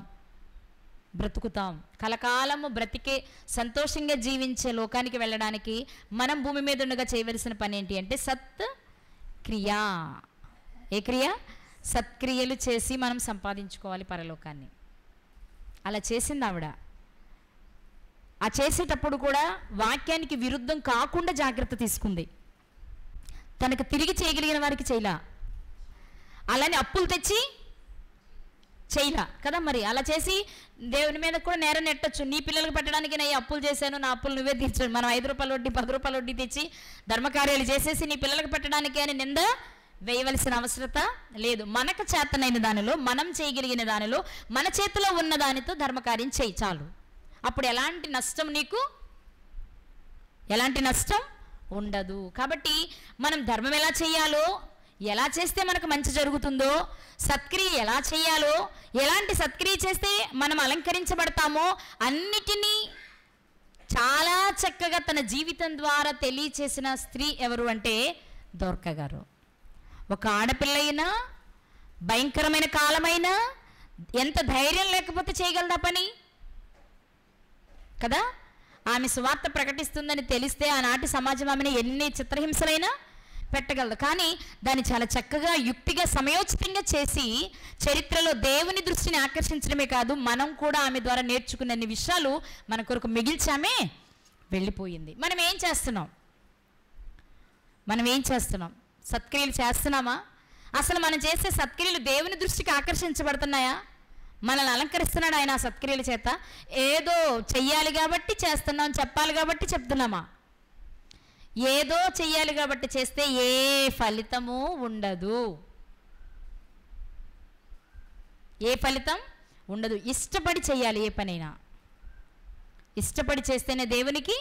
కలకాలము బ్రతికే సంతోషంగా జీవించే లోకానికి వెళ్ళడానికి మనం భూమి మీద ఉండగా చేయవలసిన పని ఏంటి అంటే సత్క్రియ. ఏ క్రియ? సత్క్రియలు చేసి మనం సంపాదించుకోవాలి పరలోకాన్ని. అలా చేసింది ఆవిడ. ఆ చేసేటప్పుడు కూడా వాక్యానికి విరుద్ధం కాకుండా జాగ్రత్త తీసుకుంది. తనకు తిరిగి చేయగలిగిన వారికి చేయలా, అలానే అప్పులు తెచ్చి చేయలా కదా. మరి అలా చేసి దేవుని మీద కూడా నేరం నెట్టొచ్చు. నీ పిల్లలకు పెట్టడానికి నేను అప్పులు చేశాను, నా అప్పులు నువ్వే తీర్చాను. మనం 5 రూపాయల వడ్డీ 10 రూపాయల వడ్డీ తెచ్చి ధర్మకార్యాలు చేసేసి నీ పిల్లలకు పెట్టడానికి అని నింద వేయవలసిన అవసరత లేదు. మనకు చేతనైన దానిలో, మనం చేయగలిగిన దానిలో, మన చేతిలో ఉన్న దానితో ధర్మకార్యం చేయి చాలు. అప్పుడు ఎలాంటి నష్టం నీకు, ఎలాంటి నష్టం ఉండదు. కాబట్టి మనం ధర్మం ఎలా చేయాలో, ఎలా చేస్తే మనకు మంచి జరుగుతుందో, సత్క్రియ ఎలా చేయాలో, ఎలాంటి సత్క్రియ చేస్తే మనం అలంకరించబడతామో అన్నిటినీ చాలా చక్కగా తన జీవితం ద్వారా తెలియచేసిన స్త్రీ ఎవరు అంటే దోర్క గారు. ఒక ఆడపిల్ల అయినా, భయంకరమైన కాలమైనా ఎంత ధైర్యం లేకపోతే చేయగలదా పని కదా. ఆమె సువార్త ప్రకటిస్తుందని తెలిస్తే ఆనాటి సమాజం ఆమెను ఎన్ని చిత్రహింసలైనా పెట్టగలదు. కానీ దాన్ని చాలా చక్కగా యుక్తిగా సమయోచితంగా చేసి చరిత్రలో దేవుని దృష్టిని ఆకర్షించడమే కాదు, మనం కూడా ఆమె ద్వారా నేర్చుకునే విషయాలు మన కొరకు మిగిల్చామే వెళ్ళిపోయింది. మనం ఏం చేస్తున్నాం? సత్క్రియలు చేస్తున్నామా? అసలు మనం చేసే సత్క్రియలు దేవుని దృష్టికి ఆకర్షించబడుతున్నాయా? మనల్ని అలంకరిస్తున్నాడు ఆయన ఆ సత్క్రియల చేత? ఏదో చెయ్యాలి కాబట్టి చేస్తున్నాం, చెప్పాలి కాబట్టి చెప్తున్నామా? ఏదో చెయ్యాలి కాబట్టి చేస్తే ఏ ఫలితము ఉండదు. ఏ ఫలితం ఉండదు. ఇష్టపడి చెయ్యాలి. ఏ పనైనా ఇష్టపడి చేస్తేనే దేవునికి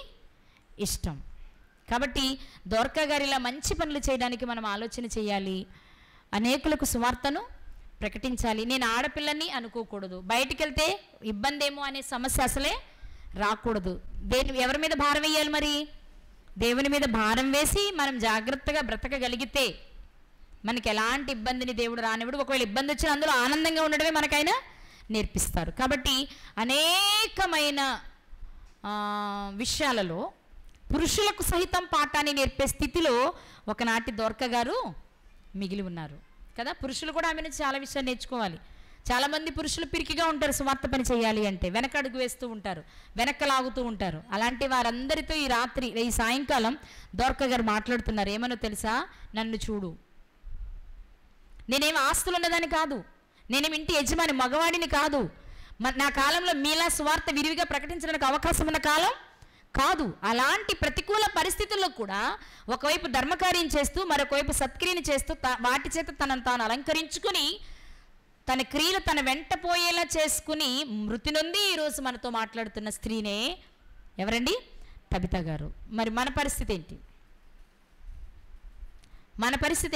ఇష్టం. కాబట్టి దోర్క గారి ఇలా మంచి పనులు చేయడానికి మనం ఆలోచన చేయాలి. అనేకులకు సువార్తను ప్రకటించాలి. నేను ఆడపిల్లని అనుకోకూడదు. బయటికి వెళ్తే ఇబ్బంది ఏమో అనే సమస్య అసలే రాకూడదు. ఎవరి మీద భారం వేయాలి? మరి దేవుని మీద భారం వేసి మనం జాగ్రత్తగా బ్రతకగలిగితే మనకి ఎలాంటి ఇబ్బందిని దేవుడు రానివ్వడు. ఒకవేళ ఇబ్బంది వచ్చిన అందులో ఆనందంగా ఉండడమే మనకైనా నేర్పిస్తారు. కాబట్టి అనేకమైన విషయాలలో పురుషులకు సహితం పాఠాన్ని నేర్పే స్థితిలో ఒకనాటి దోర్క గారు మిగిలి ఉన్నారు కదా. పురుషులు కూడా ఆమె నుంచి చాలా విషయాలు నేర్చుకోవాలి. చాలామంది పురుషులు పిరికిగా ఉంటారు. సువార్త పని చేయాలి అంటే వెనకడుగు వేస్తూ ఉంటారు, వెనక్కలాగుతూ ఉంటారు. అలాంటి వారందరితో ఈ సాయంకాలం దోర్క గారు మాట్లాడుతున్నారు. ఏమనో తెలుసా? నన్ను చూడు, నేనేం ఆస్తులు ఉన్నదాన్ని కాదు, నేనేం ఇంటి యజమాని మగవాడిని కాదు. నా కాలంలో మీలా సువార్త విరివిగా ప్రకటించడానికి అవకాశం ఉన్న కాలం కాదు. అలాంటి ప్రతికూల పరిస్థితుల్లో కూడా ఒకవైపు ధర్మకార్యం చేస్తూ మరొకవైపు సత్క్రియని చేస్తూ వాటి చేత తనను తాను అలంకరించుకుని తన క్రియలు తన వెంట పోయేలా చేసుకుని మృతి నొంది ఈరోజు మనతో మాట్లాడుతున్న స్త్రీనే ఎవరండి? తబిత గారు. మరి మన పరిస్థితి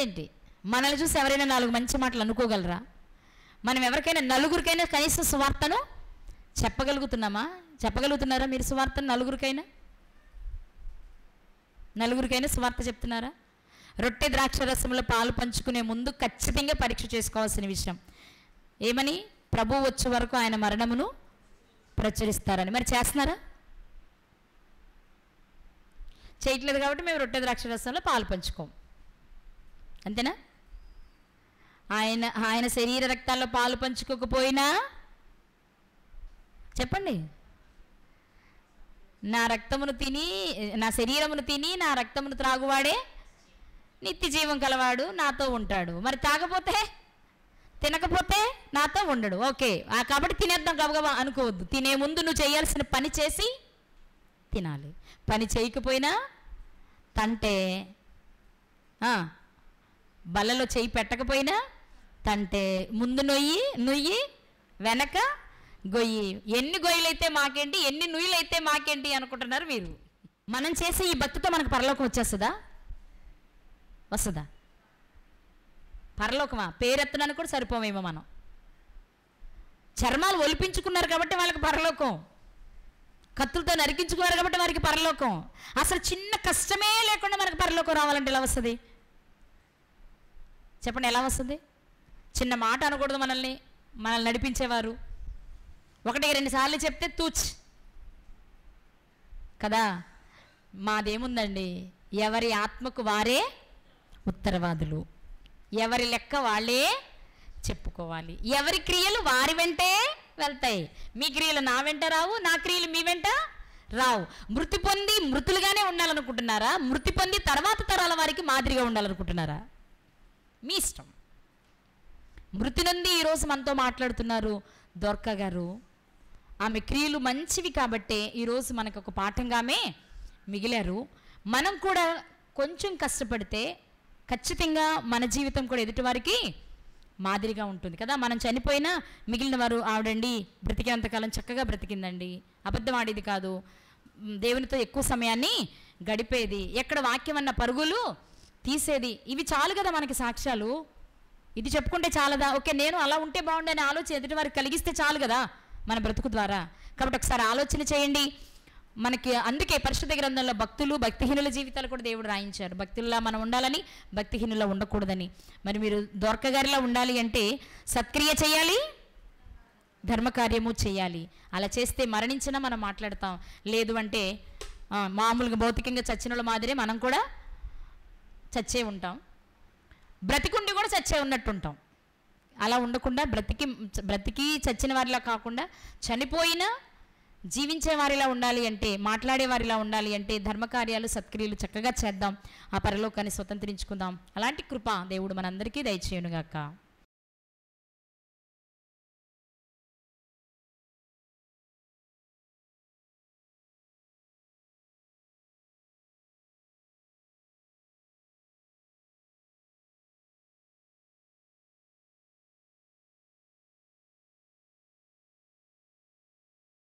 ఏంటి? మనల్ని చూసి ఎవరైనా 4 మంచి మాటలు అనుకోగలరా? మనం ఎవరికైనా నలుగురికైనా కనీసం సువార్తను చెప్పగలుగుతున్నారా మీరు? సువార్తను నలుగురికైనా సువార్త చెప్తున్నారా? రొట్టె ద్రాక్ష రసంలో పాలు పంచుకునే ముందు ఖచ్చితంగా పరీక్ష చేసుకోవాల్సిన విషయం ఏమని? ప్రభువు వచ్చే వరకు ఆయన మరణమును ప్రచురిస్తారని. మరి చేస్తున్నారా? చేయట్లేదు కాబట్టి మేము రొట్టె ద్రాక్ష రసంలో పాలు పంచుకోం, అంతేనా? ఆయన శరీర రక్తాల్లో పాలు పంచుకోకపోయినా చెప్పండి, నా శరీరమును తిని నా రక్తమును త్రాగువాడే నిత్య జీవం కలవాడు, నాతో ఉంటాడు. మరి తినకపోతే నాతో ఉండడు. ఓకే, కాబట్టి తినేద్దాం గబగబా అనుకోవద్దు. తినే ముందు నువ్వు చేయాల్సిన పని చేసి తినాలి. పని చేయకపోయినా తంటే, బల్లలో చేయి పెట్టకపోయినా తంటే, ముందు నుయ్యి వెనక గొయ్యి. ఎన్ని గొయ్యలైతే మాకేంటి, ఎన్ని నుయ్యలైతే మాకేంటి అనుకుంటున్నారు మీరు. మనం చేసే ఈ భక్తితో మనకు పరలోకం వచ్చేస్తుందా? వస్తుందా? పరలోకమా? పేరెత్తడానికి కూడా సరిపోమేమో. మనం చర్మాలు ఒలిపించుకున్నారు కాబట్టి వాళ్ళకి పరలోకం, కత్తులతో నరికించుకున్నారు కాబట్టి వారికి పరలోకం. అసలు చిన్న కష్టమే లేకుండా మనకు పరలోకం రావాలంటే ఎలా వస్తుంది చెప్పండి? ఎలా వస్తుంది? చిన్న మాట అనకూడదు మనల్ని నడిపించేవారు. 1-2 సార్లు చెప్తే తూచ్ కదా. మాదేముందండి, ఎవరి ఆత్మకు వారే ఉత్తరవాదులు, ఎవరి లెక్క వాళ్ళే చెప్పుకోవాలి, ఎవరి క్రియలు వారి వెంటే వెళ్తాయి. మీ క్రియలు నా వెంట రావు, నా క్రియలు మీ వెంట రావు. మృతి పొంది మృతులుగానే ఉండాలనుకుంటున్నారా? మృతి పొంది తర్వాత తరాల వారికి మాదిరిగా ఉండాలనుకుంటున్నారా? మీ ఇష్టం. మృతి నుండి ఈరోజు మనతో మాట్లాడుతున్నారు దొర్కా గారు. ఆమె క్రియలు మంచివి కాబట్టే ఈరోజు మనకు ఒక పాఠంగానే మిగిలారు. మనం కూడా కొంచెం కష్టపడితే ఖచ్చితంగా మన జీవితం కూడా ఎదుటివారికి మాదిరిగా ఉంటుంది కదా. మనం చనిపోయినా మిగిలిన వారు, ఆవిడండి బ్రతికేంతకాలం చక్కగా బ్రతికిందండి, అబద్ధం ఆడేది కాదు, దేవునితో ఎక్కువ సమయాన్ని గడిపేది, ఎక్కడ వాక్యం అన్న పరుగులు తీసేది. ఇవి చాలు కదా మనకి సాక్ష్యాలు. ఇది చెప్పుకుంటే చాలదా? ఓకే, నేను అలా ఉంటే బాగుండని ఆలోచన ఎదుటి వారికి కలిగిస్తే చాలు కదా మన బ్రతుకు ద్వారా. కాబట్టి ఒకసారి ఆలోచన చేయండి. మనకి అందుకే పరిశుద్ధ గ్రంథంలో భక్తులు భక్తిహీనుల జీవితాలు కూడా దేవుడు రాయించారు. భక్తుల్లా మనం ఉండాలని, భక్తిహీనులా ఉండకూడదని. మరి మీరు దొర్కా గారిలా ఉండాలి అంటే సత్క్రియ చేయాలి, ధర్మకార్యము చేయాలి. అలా చేస్తే మరణించినా మనం మాట్లాడతాం. లేదు అంటే మామూలుగా భౌతికంగా చచ్చిన వాళ్ళ మాదిరే మనం కూడా చచ్చే ఉంటాం, బ్రతికుండి కూడా చచ్చే ఉన్నట్టు ఉంటాం. అలా ఉండకుండా బ్రతికి చచ్చిన వారిలా కాకుండా చనిపోయినా జీవించే వారిలా ఉండాలి అంటే, మాట్లాడే వారిలా ఉండాలి అంటే ధర్మకార్యాలు సత్క్రియలు చక్కగా చేద్దాం. ఆ పరలోకాన్ని స్వతంత్రించుకుందాం. అలాంటి కృప దేవుడు మనందరికీ దయచేయునుగాక.